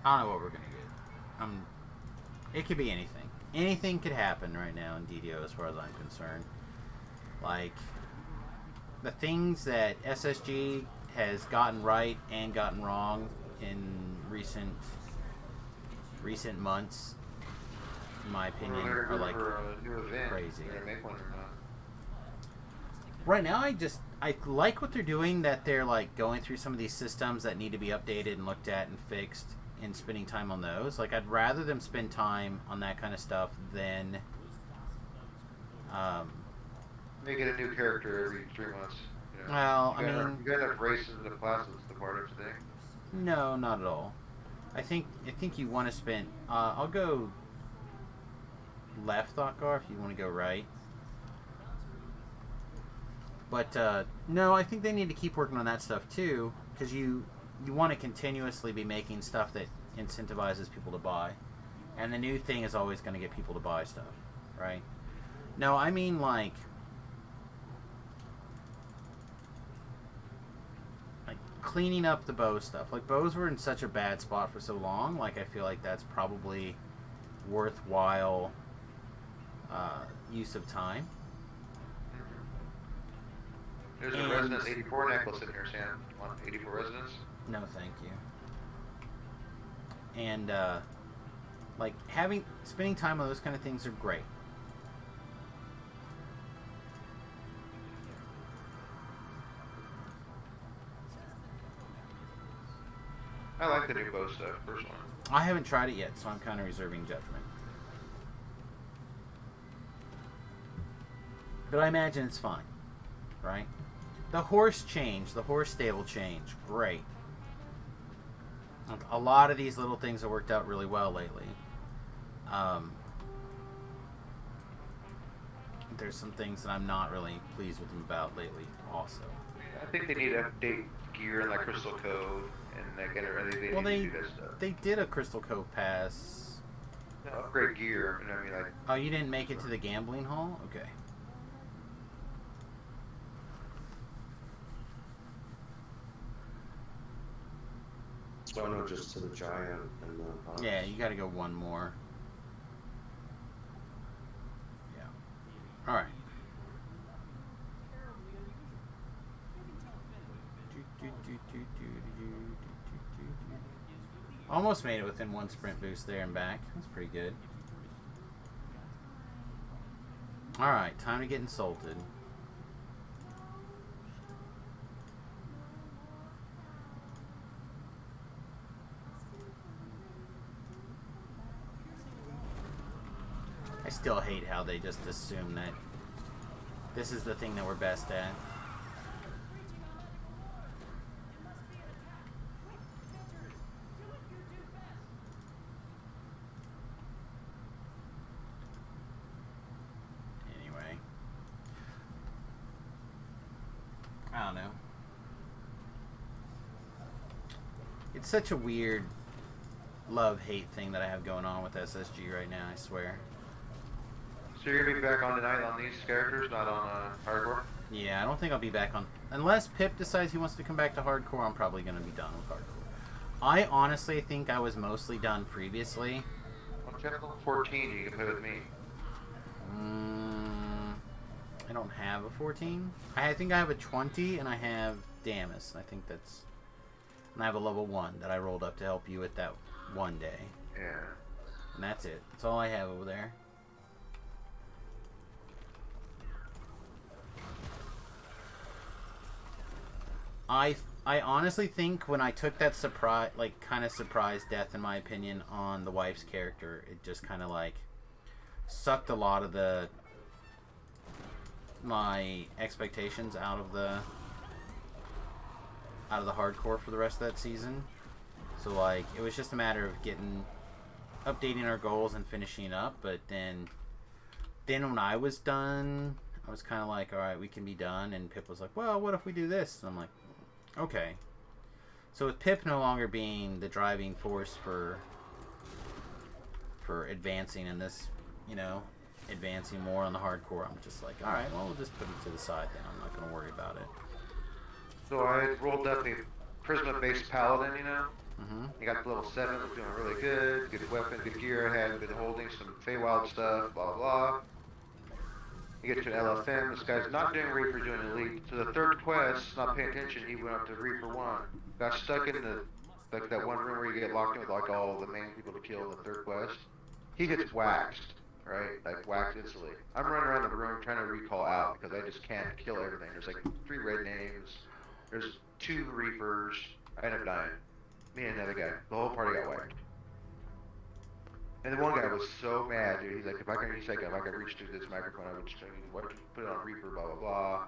I don't know what we're gonna get. It could be anything. Anything could happen right now in DDO, as far as I'm concerned. Like the things that SSG has gotten right and gotten wrong in recent months, in my opinion, are like crazy. Right now, I like what they're doing. That they're like going through some of these systems that need to be updated and looked at and fixed, and spending time on those. Like, I'd rather them spend time on that kind of stuff than They get a new character every 3 months. You know? Well, you got enough races in the classes, the part of the thing. No, not at all. I think you want to spend. I'll go left, Thoughtgar, if you want to go right. But no, I think they need to keep working on that stuff too, because you want to continuously be making stuff that incentivizes people to buy, and the new thing is always going to get people to buy stuff, right? No, I mean like cleaning up the bow stuff. Like, bows were in such a bad spot for so long. Like, I feel like that's probably worthwhile use of time. There's a Resonance 84 necklace in here, Sam. You want 84 Resonance? No, thank you. And like spending time on those kind of things are great. I like the new bow stuff, personally. I haven't tried it yet, so I'm kind of reserving judgment. But I imagine it's fine, right? The horse change, the horse stable change, great. A lot of these little things have worked out really well lately. There's some things that I'm not really pleased with them about lately also. I think they need to update gear in like Crystal Cove and like they need to do that stuff. They did a Crystal Cove pass. No, upgrade gear, you know what I mean? Like, oh, you didn't make it to the gambling hall? Okay. Oh no, just to the giant and the box. Yeah, you gotta go one more. Yeah. Alright. Almost made it within one sprint boost there and back. That's pretty good. Alright, time to get insulted. I still hate how they just assume that this is the thing that we're best at. don't know. It's such a weird love-hate thing that I have going on with SSG right now, I swear. So you're gonna be back on tonight on these characters, not on hardcore? Yeah, I don't think I'll be back on... Unless Pip decides he wants to come back to hardcore, I'm probably going to be done with hardcore. I honestly think I was mostly done previously. On chapter 14, you can play with me. I don't have a 14. I think I have a 20, and I have Damus. I think that's... And I have a level 1 that I rolled up to help you with that one day. Yeah. And that's it. That's all I have over there. I honestly think when I took that surprise, like, kind of surprise death, in my opinion, on the wife's character, it just kind of, like, sucked a lot of my expectations out of the hardcore for the rest of that season. So, like, it was just a matter of updating our goals and finishing up. But then when I was done, I was kind of like, all right, we can be done. And Pip was like, well, what if we do this? And I'm like, okay. So with Pip no longer being the driving force for advancing in this, you know, advancing more on the hardcore, I'm just like, all right, well, we'll just put it to the side then. I'm not going to worry about it. So I rolled up the Prisma-based Paladin, you know? Mm-hmm. You got the level 7, was doing really good. Good weapon, good gear. I had been holding some Feywild stuff, blah, blah. You get to an LFM. This guy's not doing Reaper, doing Elite. So the third quest, not paying attention, he went up to Reaper 1. Got stuck in like that one room where you get locked in with like all the main people to kill in the third quest. He gets waxed, right? Like waxed instantly. I'm running around the room trying to recall out because I just can't kill everything. There's like 3 red names. There's 2 Reapers. I end up dying. Me and another guy. The whole party got wiped. And the one guy was so mad, dude. He's like, if I could reach through this microphone, I would just put it on Reaper, blah, blah, blah.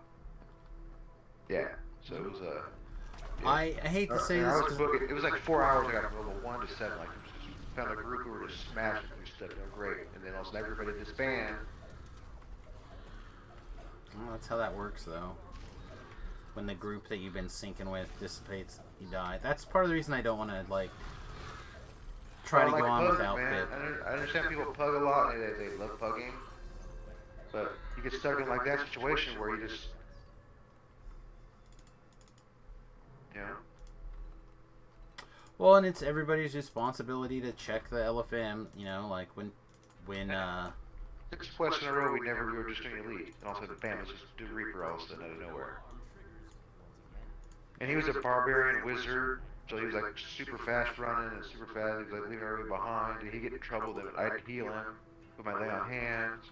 Yeah. So it was yeah. I hate to say this. It was like 4 hours. I got from level 1 to 7. Like, found a group who were just smashing through stuff, doing great. And then all of a sudden, everybody disbanded. Well, that's how that works, though. When the group that you've been syncing with dissipates, you die. That's part of the reason I don't want to, like, try to go on without Pip. I understand people pug a lot, and they love pugging. But you get stuck in, like, that situation where you just... You know? Well, and it's everybody's responsibility to check the LFM, you know, like, when 6 quests in a row, we were just doing Elite. And also, bam, let's just do Reaper all of a sudden out of nowhere. And he was a barbarian wizard, so he was like super fast running and super fast. He was like leaving everybody behind. Did he get in trouble? Then I'd heal him with my lay on hands.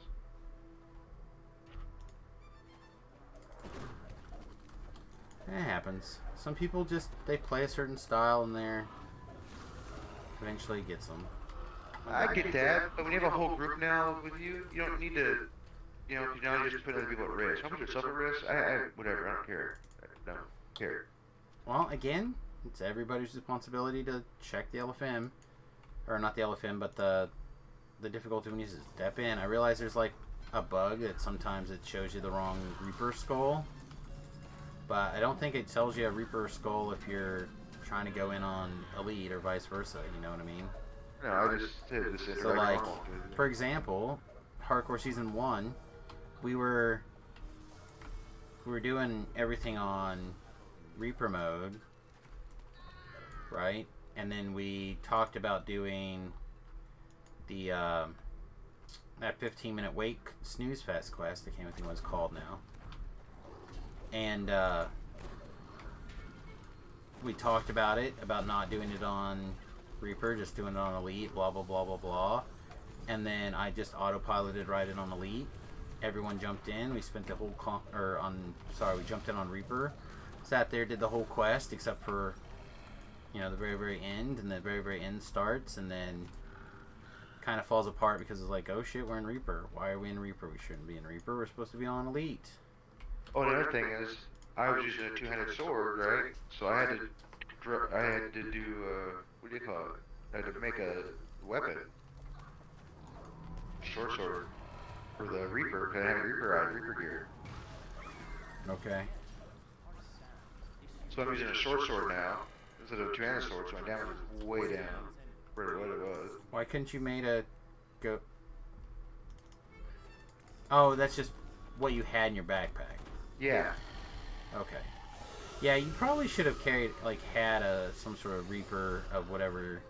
it happens. Some people just, they play a certain style and they're eventually it gets them. I get that, but when you have a whole group now with you, you don't need to, you know, now you just put other people at risk. How much yourself at risk? Whatever, I don't care. I don't care. Well, again, it's everybody's responsibility to check the LFM. Or not the LFM, but the difficulty when you step in. I realize there's like a bug that sometimes it shows you the wrong Reaper skull. But I don't think it tells you a Reaper skull if you're trying to go in on Elite or vice versa, you know what I mean? No, I just did this. So like, for example, Hardcore Season 1, we were doing everything on Reaper mode, right? And then we talked about doing the that 15-minute wake snooze fest quest. I can't think what it's called now. And we talked about it, about not doing it on Reaper, just doing it on Elite, blah blah blah blah blah. And then I just autopiloted right in on Elite. Everyone jumped in. We spent the whole we jumped in on Reaper. Sat there, did the whole quest except for, you know, the very, very end, and the very, very end starts, and then kind of falls apart because it's like, oh shit, we're in Reaper. Why are we in Reaper? We shouldn't be in Reaper. We're supposed to be on Elite. Oh, the other thing is, I was using a two-handed sword, right? So I had to do, what do you call it? I had to make a weapon. Short sword. For the Reaper, because I had Reaper gear. Okay. So I'm using a short sword now instead of a two-handed sword, so my damage is way down for what it was. Why couldn't you made a go? Oh, that's just what you had in your backpack. Yeah. Okay. Yeah, you probably should have carried, like, had some sort of Reaper of whatever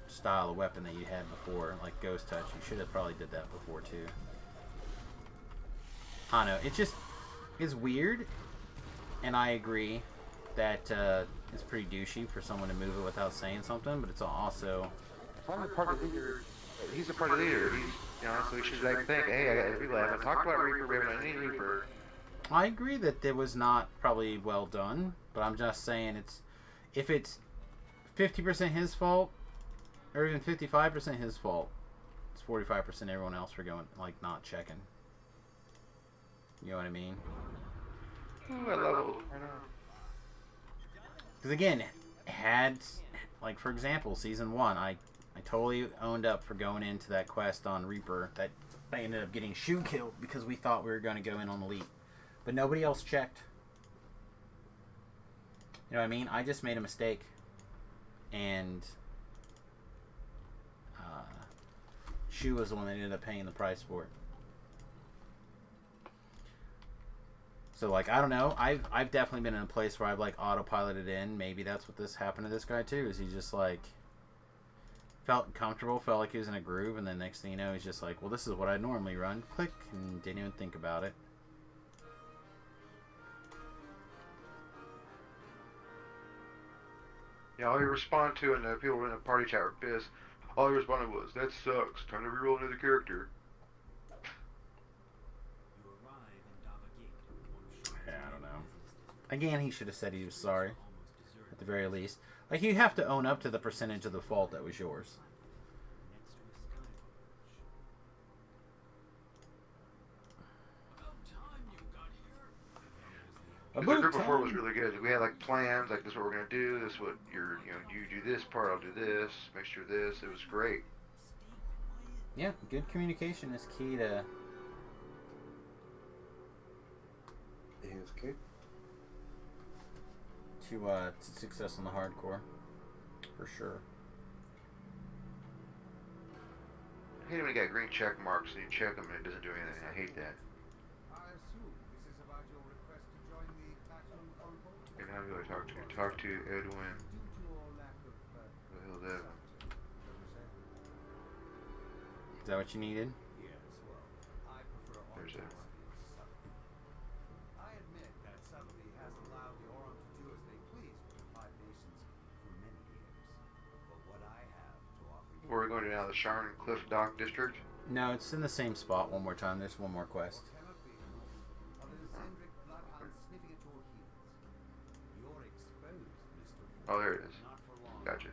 style of weapon that you had before, like Ghost Touch. You should have probably did that before, too. I don't know. It just is weird, and I agree that it's pretty douchey for someone to move it without saying something, but it's also... I'm a party leader. He's a party leader. He's, you know, so he should like think, hey, I got people. I haven't talked about Reaper. We haven't done any Reaper. I agree that it was not probably well done, but I'm just saying if it's 50% his fault, or even 55% his fault, it's 45% everyone else for going, like, not checking. You know what I mean? Ooh, I leveled. I know. Because again, like, for example, season 1, I totally owned up for going into that quest on Reaper that I ended up getting shoe killed because we thought we were going to go in on Elite. But nobody else checked. You know what I mean? I just made a mistake. And Shu was the one that ended up paying the price for it. So, like, I don't know. I've definitely been in a place where I've, like, autopiloted in. Maybe that's what this happened to this guy, too. Is he just, like, felt comfortable, felt like he was in a groove, and then next thing you know, he's just like, well, this is what I normally run. Click, and didn't even think about it. Yeah, all he responded to, and the people in the party chat were pissed. All he responded was, "That sucks. Time to reroll another character." Yeah, I don't know. Again, he should have said he was sorry, at the very least. Like, you have to own up to the percentage of the fault that was yours. The group before was really good. We had like plans, like this is what we're gonna do. This is what you're, you know, you do this part, I'll do this. Make sure this. It was great. Yeah, good communication is key to AFK. to success in the hardcore, for sure. I hate it when you got green check marks and you check them and it doesn't do anything. I hate that. I assume this is about your request to join the Platinum Convoy? And how do I talk to you? Talk to Edwin. Due to your lack of What the hell is that? Is that what you needed? yes, well, I prefer There's Oran that. I admit that subtlety has allowed the Oran to do as they please with the Five Nations for many years. But what I have to offer you... Where are we going to now? The Sharn Cliff Dock District? No, it's in the same spot one more time. There's one more quest. cannot be. Other than Sindric bloodhounds sniffing at your heels. You're exposed, Mr. Oh, there it is. Not for long. Gotcha.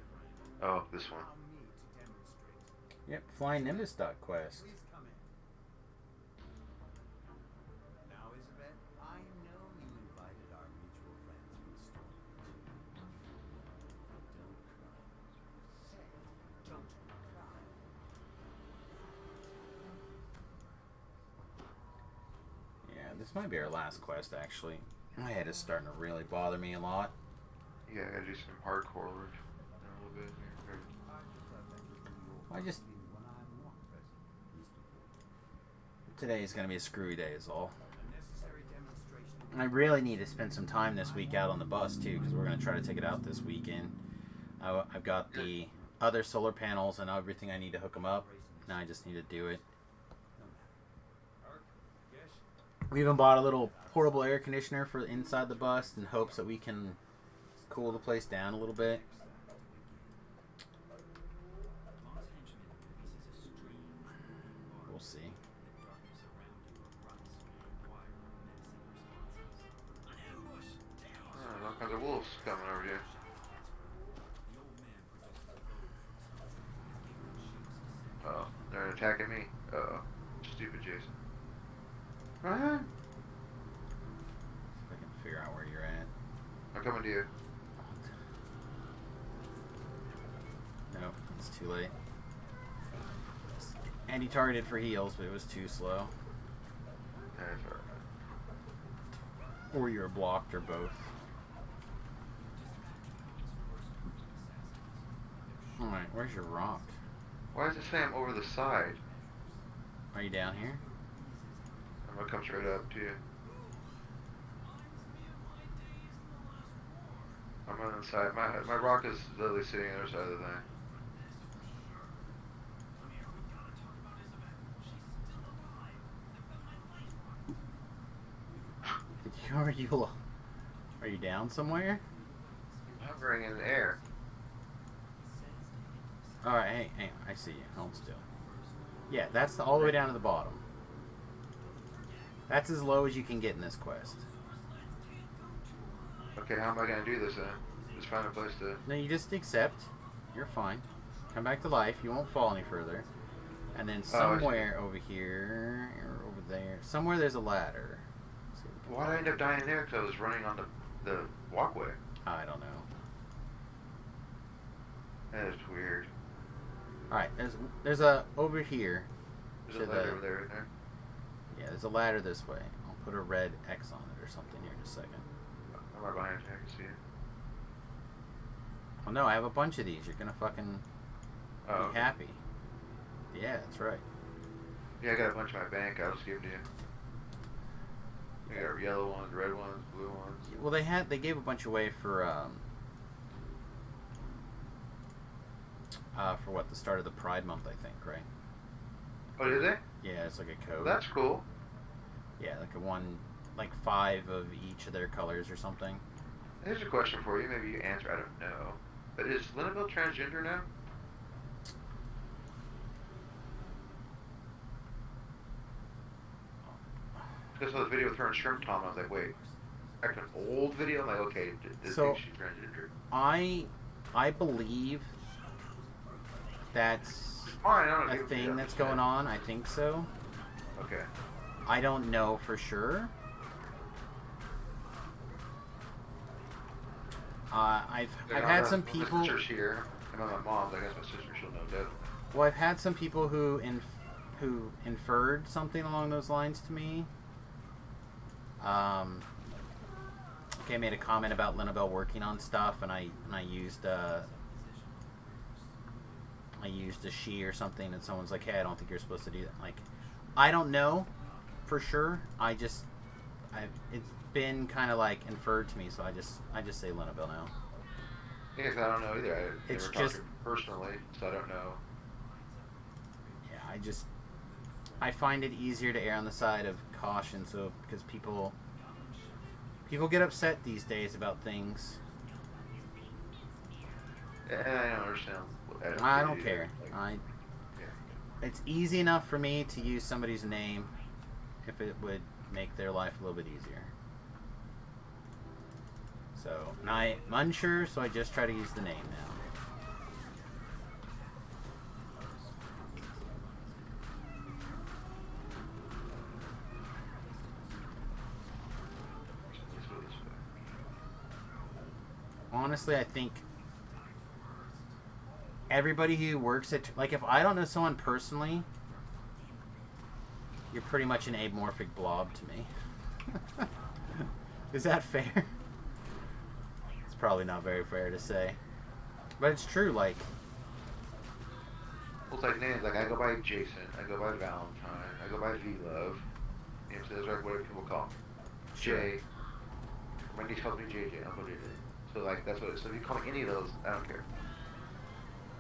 Oh, this one. Allow me to demonstrate. Yep, Flying Nimbus dot quest. Please come in. Now, Isabel, I know you invited our mutual friends from Stormwich. Don't cry. Say, don't cry. Yeah, this might be our last quest, actually. My head is starting to really bother me a lot. Yeah, I gotta do some hardcore work. A little bit here. I prefer that you do your I just... fighting when I'm not present, Mr. Ford. Today is going to be a screwy day is all. A necessary demonstration. I really need to spend some time this week out on the bus, too, because we're going to try to take it out this weekend. I've got the other solar panels and everything I need to hook them up. Now I just need to do it. We even bought a little portable air conditioner for inside the bus in hopes that we can cool the place down a little bit. We'll see. Oh, all kinds of wolves coming over here. Oh, they're attacking me. Uh-oh. Stupid Jason. Ryan! If I can figure out where you're at. I'm coming to you. Nope, it's too late. And he targeted for heals, but it was too slow. That's alright. Or you were blocked, or both. Alright, where's your rock? Why does it say I'm over the side? Are you down here? I'm gonna come straight up to you. I'm on the side. My rock is literally sitting on the other side of the thing. Are you down somewhere? I'm hovering in the air. Alright, hang on. I see you. Hold still. Yeah, that's all the way down to the bottom. That's as low as you can get in this quest. Okay, how am I gonna do this then? Just find a place to... No, you just accept. You're fine. Come back to life. You won't fall any further. And then somewhere over here, or over there, somewhere there's a ladder. Why did I end up dying there? Because I was running on the walkway. I don't know. That is weird. Alright, there's a over here. There's a ladder over there, isn't there? Yeah, there's a ladder this way. I'll put a red X on it or something here in a second. I'm right behind you. I can see it. Oh no, I have a bunch of these. You're gonna fucking be happy. Yeah, that's right. Yeah, I got a bunch in my bank. I'll just give them to you. I got yellow ones, red ones, blue ones. Well, they gave a bunch away for what, the start of the Pride Month, I think, right? Oh, did they? Yeah, it's like a code. Well, that's cool. Yeah, like 5 of each of their colors or something. Here's a question for you. Maybe you answer. I don't know. But is Linabelle transgender now? Because I saw the video with her and Shrimp Tom, I was like, wait, like an old video? I'm like, okay, this So, she's transgender. I believe that's Fine, I don't a know. thing that's going on. I think so. Okay. I don't know for sure. I've had some people. My sister's here. And my mom's. I guess my sister, she'll know that. Well, I've had some people who inferred something along those lines to me. Okay, I made a comment about Linabelle working on stuff, and I used a she or something, and someone's like, "Hey, I don't think you're supposed to do that." Like, I don't know for sure. It's been kind of like inferred to me, so I just say Linabelle now. Yeah, 'cause I don't know either. I It's never just- talked to her personally, so I don't know. Yeah, I find it easier to err on the side of caution, so because people get upset these days about things. And I don't understand. I don't care. Yeah. It's easy enough for me to use somebody's name if it would make their life a little bit easier. So, and I'm unsure, so I just try to use the name now. Honestly, I think everybody who works at... Like, if I don't know someone personally, you're pretty much an amorphic blob to me. Is that fair? It's probably not very fair to say. But it's true, like... Well, it's like names. Like, I go by Jason. I go by Valentine. I go by V-Love. You know, so that's like what people call me. Sure. Jay. My niece calls me JJ. Uncle JJ. So, like, that's what it is. So if you call me any of those, I don't care.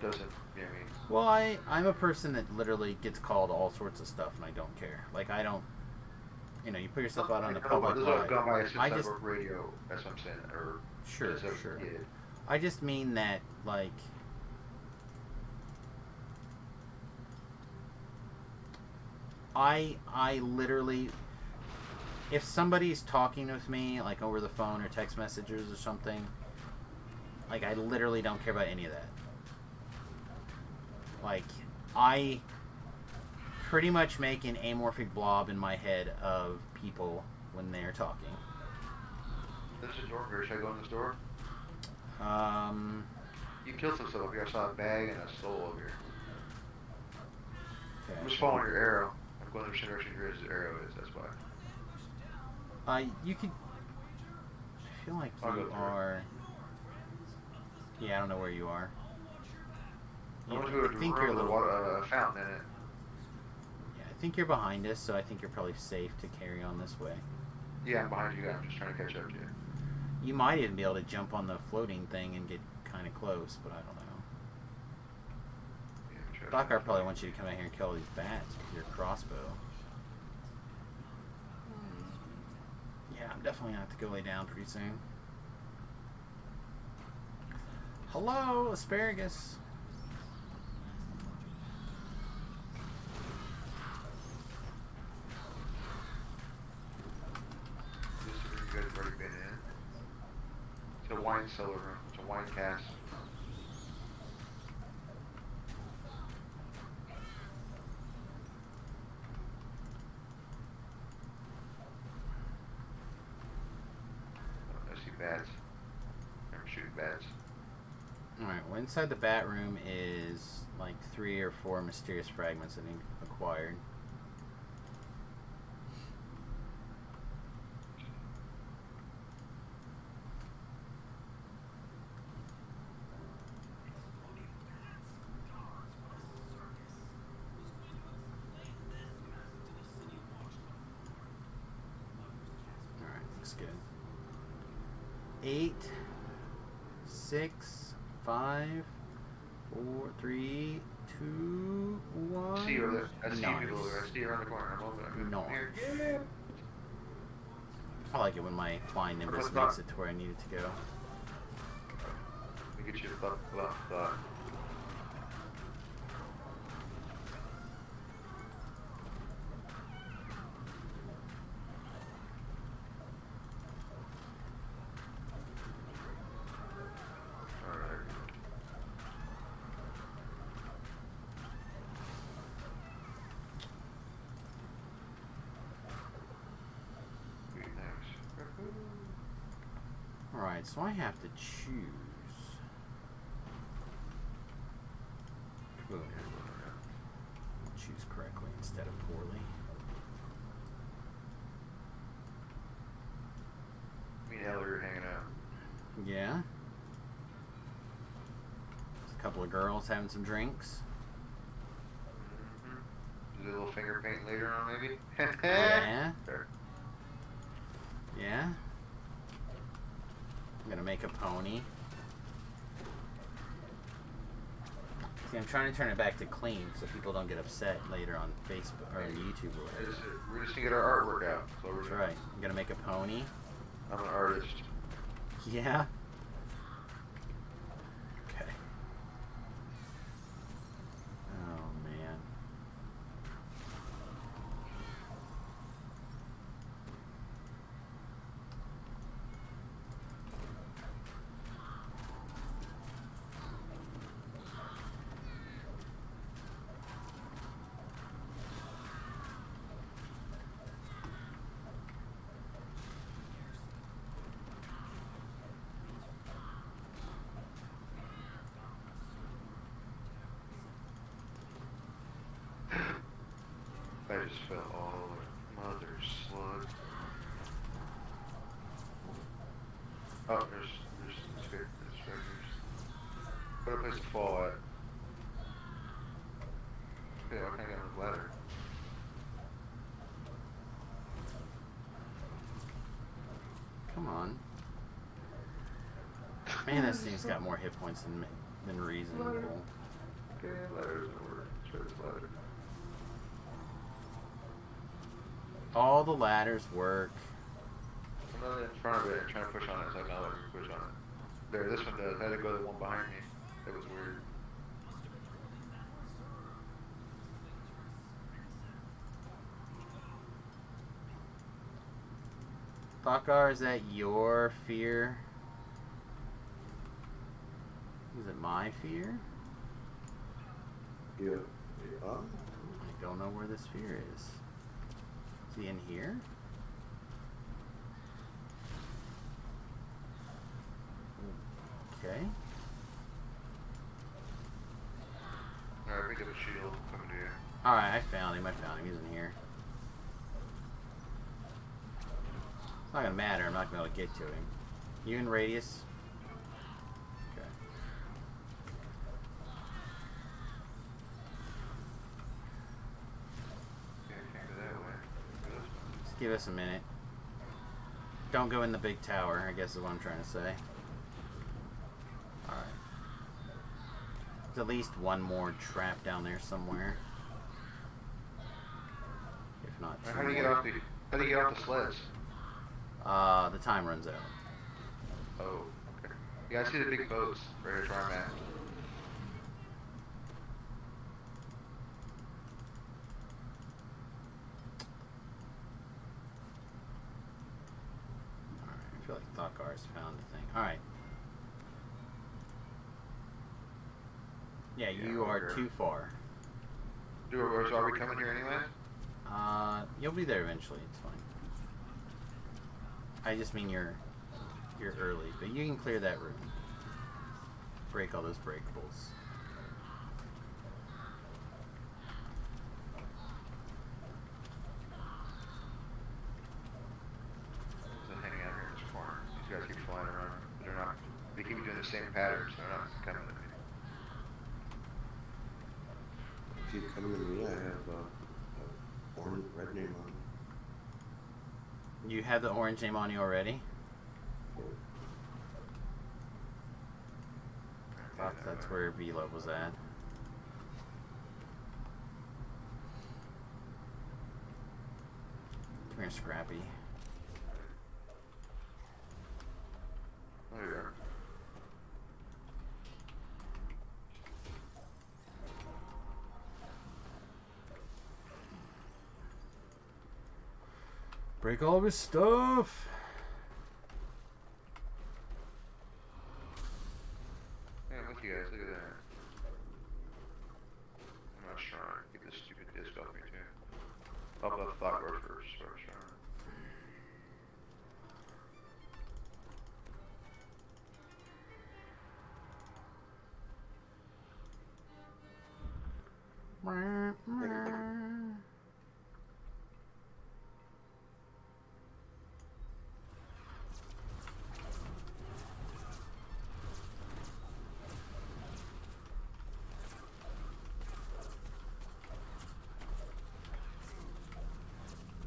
Doesn't, you know what I mean? Well, I'm a person that literally gets called all sorts of stuff, and I don't care. Like, I don't... You know, you put yourself out on the public This is what I've life. gone by since I I just... work radio. That's what I'm saying. Or Sure, since I was a sure. kid. I just mean that, like... I literally... If somebody's talking with me, like over the phone or text messages or something, like, I literally don't care about any of that. Like, I pretty much make an amorphic blob in my head of people when they're talking. This is a door here. Should I go in this door? Um... You killed some stuff up here. I saw a bag and a soul over here. Okay. I'm just following your arrow. I'm going the same direction your arrow is. That's why. You could... I feel like I'll go you through. are... Yeah, I don't know where you are. I want to go to I think the you're a room with little. a fountain in it. Yeah, I think you're behind us, so I think you're probably safe to carry on this way. Yeah, I'm behind you. I'm just trying to catch up to you. You might even be able to jump on the floating thing and get kind of close, but I don't know. Yeah, Dockar probably wants you to come out here and kill all these bats with your crossbow. Yeah, I'm definitely gonna have to go lay down pretty soon. Hello, asparagus. This is where you guys have already been in. It's a wine cellar room. It's a wine cask. I see bats. I'm shooting bats. Alright, well inside the bat room is like 3 or 4 mysterious fragments that need acquired. Alright, looks good. 8, 6, 5, 4, 3, 2, 1. I see you over there. I see you Nice. people over there. I see you around the corner. I'm over there. Nice. Here. Yeah. I like it when my flying nimbus What's makes that? it to where I need it to go. Let me get you a buff. Alright. Very nice. Alright, so I have to choose. Boom. Choose correctly instead of poorly. Me and Ellie are hanging out. Yeah. There's a couple of girls having some drinks. Do a little finger paint later on, maybe? Yeah. There. Yeah. I'm gonna make a pony. See, I'm trying to turn it back to clean so people don't get upset later on Facebook or on YouTube or whatever. We're just gonna get our artwork out. So we're That's right. I'm gonna make a pony. I'm an artist. Yeah. Okay. Oh man. I just felt all over. Mother slug. Oh, there's specters. What a place to fall at. Yeah, I can't get on the ladder. Come on. Man, this thing's got more hit points than reasonable. Okay, ladder doesn't work. Let's try this ladder. All the ladders work. I'm not in front of it and trying to push on it, so I know I can push on it. There, this one does. I had to go to the one behind me. It was weird. Thakar, is that your fear? Is it my fear? Yeah. I don't know where this fear is. Is he in here? Okay. Alright, pick up a shield. Coming to you. Alright, I found him. He's in here. It's not gonna matter. I'm not gonna be able to get to him. You in radius? Okay. give us a minute. Don't go in the big tower, I guess is what I'm trying to say. Alright. There's at least one more trap down there somewhere. If not two How do you get more. off the? How do you get off the sleds? The time runs out. Oh, okay. Yeah, I see the big boats right here. Try map. Alright, I feel like Thokkar's found the thing. Alright. Yeah, you are okay. too far. Are we coming here anyway? You'll be there eventually, it's fine. I just mean you're early, but you can clear that room. Break all those breakables. Just hanging out here in this corner. These guys keep flying around. But they're not. They keep doing the same patterns. They're not coming to me. If you come to me, I have orange, red name on. You have the orange name on you already? I thought that's where Vila was at. Come here, Scrappy. There you are. Break all of his stuff! Yeah, I'm with you guys. Look at that. I'm not strong. Get this stupid disc off me too. I'll buff Thokgar first. Start strong.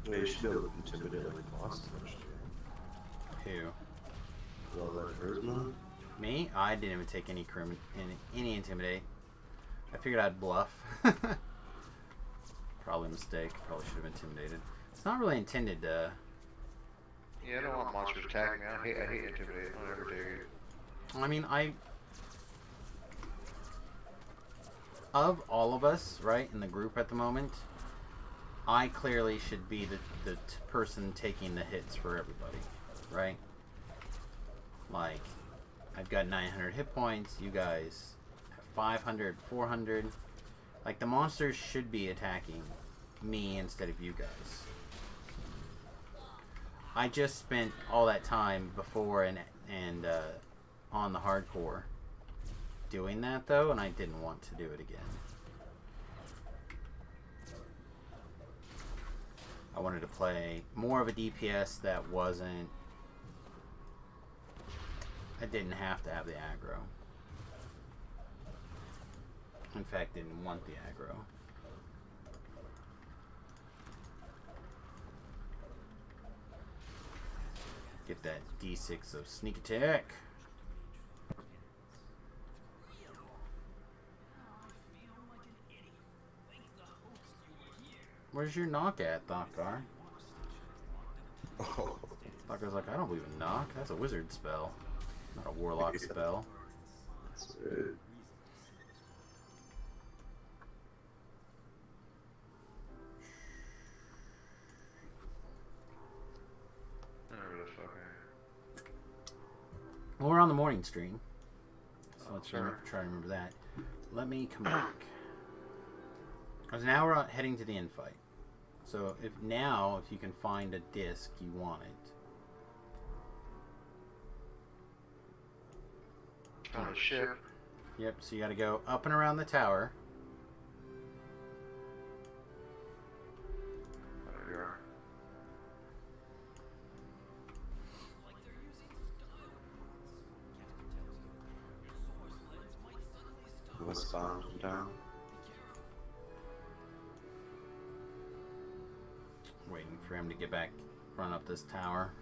Yeah, you should be able to intimidate like the boss first. Who? Well, that charisma. Me? I didn't even take any intimidate. I figured I'd bluff. Probably a mistake. Probably should have intimidated. It's not really intended to... Yeah, I don't want monsters attacking me. I hate intimidate. I don't ever take it. I mean, of all of us, right, in the group at the moment, I clearly should be the person taking the hits for everybody, right? Like, I've got 900 hit points, you guys have 500, 400. Like, the monsters should be attacking me instead of you guys. I just spent all that time before and on the hardcore doing that, though, and I didn't want to do it again. I wanted to play more of a DPS that wasn't... I didn't have to have the aggro. In fact, didn't want the aggro. Get that D6 of sneak attack. Where's your knock at, Thokgar? Oh, Thokgar's like, I don't believe in knock. That's a wizard spell, not a warlock Yeah. spell. that's right. Whatever the fuck Well, we're on the morning stream, so let's sure. try to remember that. Let me come back. Because now we're heading to the infight. So if you can find a disc, you want it. On a ship. Yep, so you gotta go up and around the tower. There you are. Westbound down. Wait. Waiting for him to get back, run up this tower.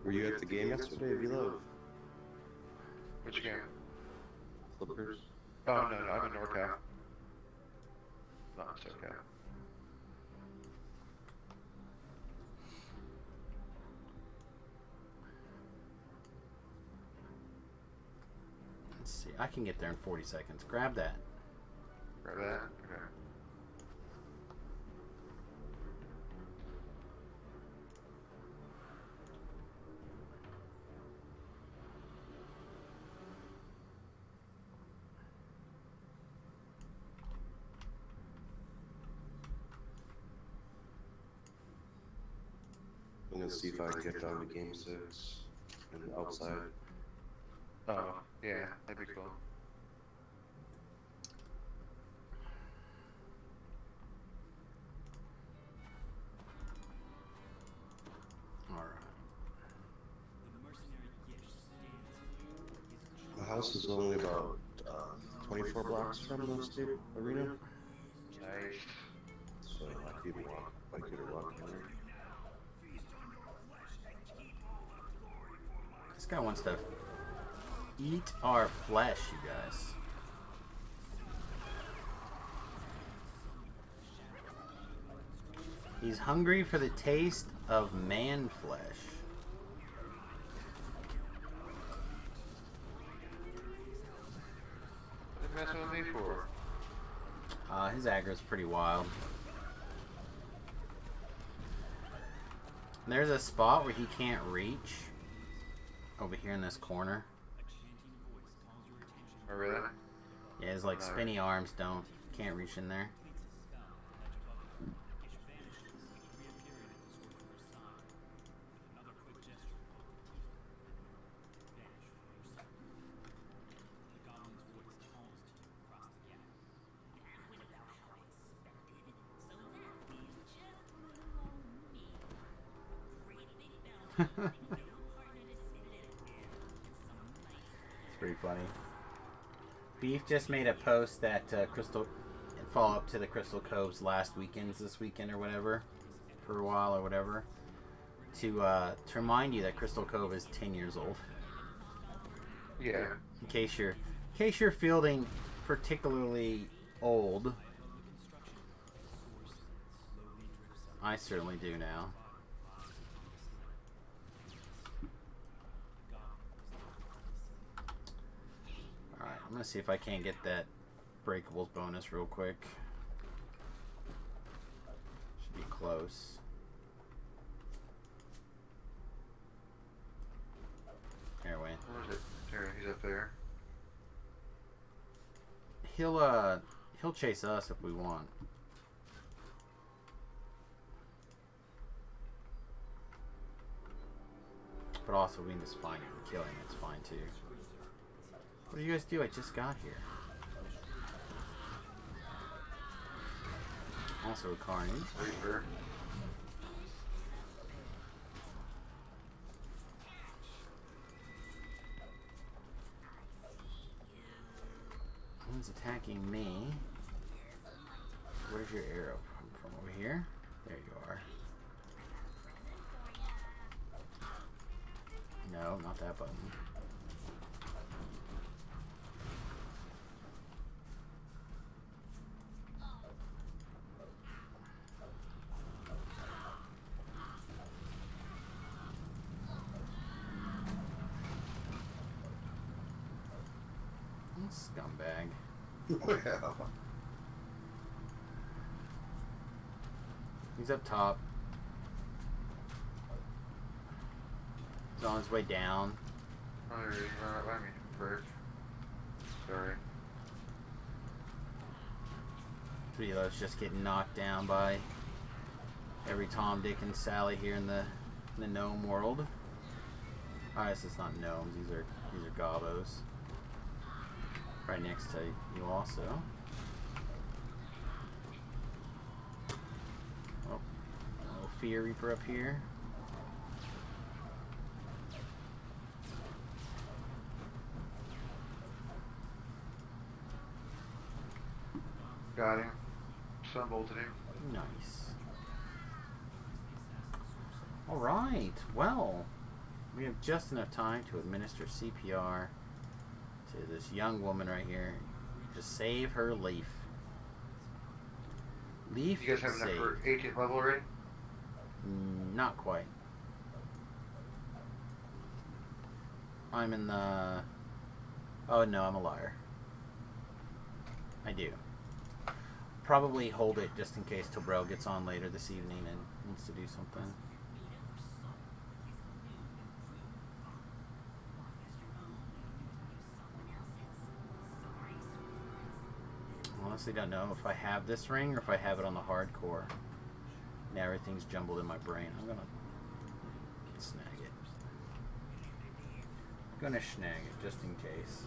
Were you at the game yesterday, V-Love? Which game? Flippers? Oh, no, I'm in NorCal. Not in SoCal. Let's see. I can get there in 40 seconds. Grab that. Grab that? Okay. I'm gonna see if I can get down to game 6 and outside. Oh, yeah, that'd be cool. Alright. The house is only about 24 blocks from the state arena, Nice. so I could walk. I could walk in there. This guy wants to eat our flesh, you guys. He's hungry for the taste of man flesh. What are you messing with me for? His aggro's pretty wild. There's a spot where he can't reach. Over here in this corner. Oh, really? Yeah, his like spinny arms can't reach in there. Pretty funny. Beef just made a post that Crystal follow up to the Crystal Cove's last weekends this weekend or whatever, for a while or whatever, to remind you that Crystal Cove is 10 years old. Yeah. In case you're feeling particularly old, I certainly do now. Alright, I'm gonna see if I can't get that breakables bonus real quick. Should be close. Here, wait. Where is it? There, he's up there. He'll chase us if we want. But also we can just find him and kill him, it's fine too. What do you guys do? I just got here. Also a carnage. Reaper. One's attacking me. Where's your arrow? From over here? There you are. No, not that button. Scumbag. Well, He's up top. He's on his way down. Oh, there he is. Right by me. First. Sorry. Three of those just getting knocked down by every Tom, Dick, and Sally here in the gnome world. Alright, this is not gnomes. These are gobbos. Right next to you also. Oh, a little Fear Reaper up here. Got him. sunbolting. Nice. Alright, well, we have just enough time to administer CPR to this young woman right here to save her life. Leaf You guys have enough save. for 18th level already? Not quite. I'm in the... Oh no, I'm a liar. I do. Probably hold it just in case Tobrel gets on later this evening and wants to do something. Honestly don't know if I have this ring or if I have it on the hardcore. Now everything's jumbled in my brain. I'm gonna snag it. I'm gonna snag it just in case.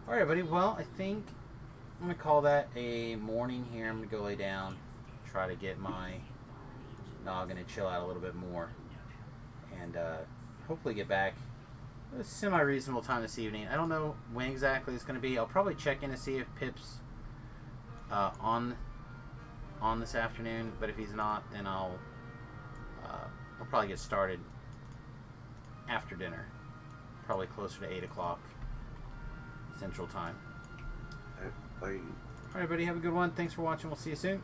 Alright everybody, well I think I'm gonna call that a morning here. I'm gonna go lay down, try to get my noggin to chill out a little bit more, and hopefully get back at a semi-reasonable time this evening. I don't know when exactly it's gonna be. I'll probably check in to see if Pip's on this afternoon, but if he's not, then I'll probably get started after dinner, probably closer to 8 o'clock Central Time. Bye. Alright, everybody, have a good one. Thanks for watching. We'll see you soon.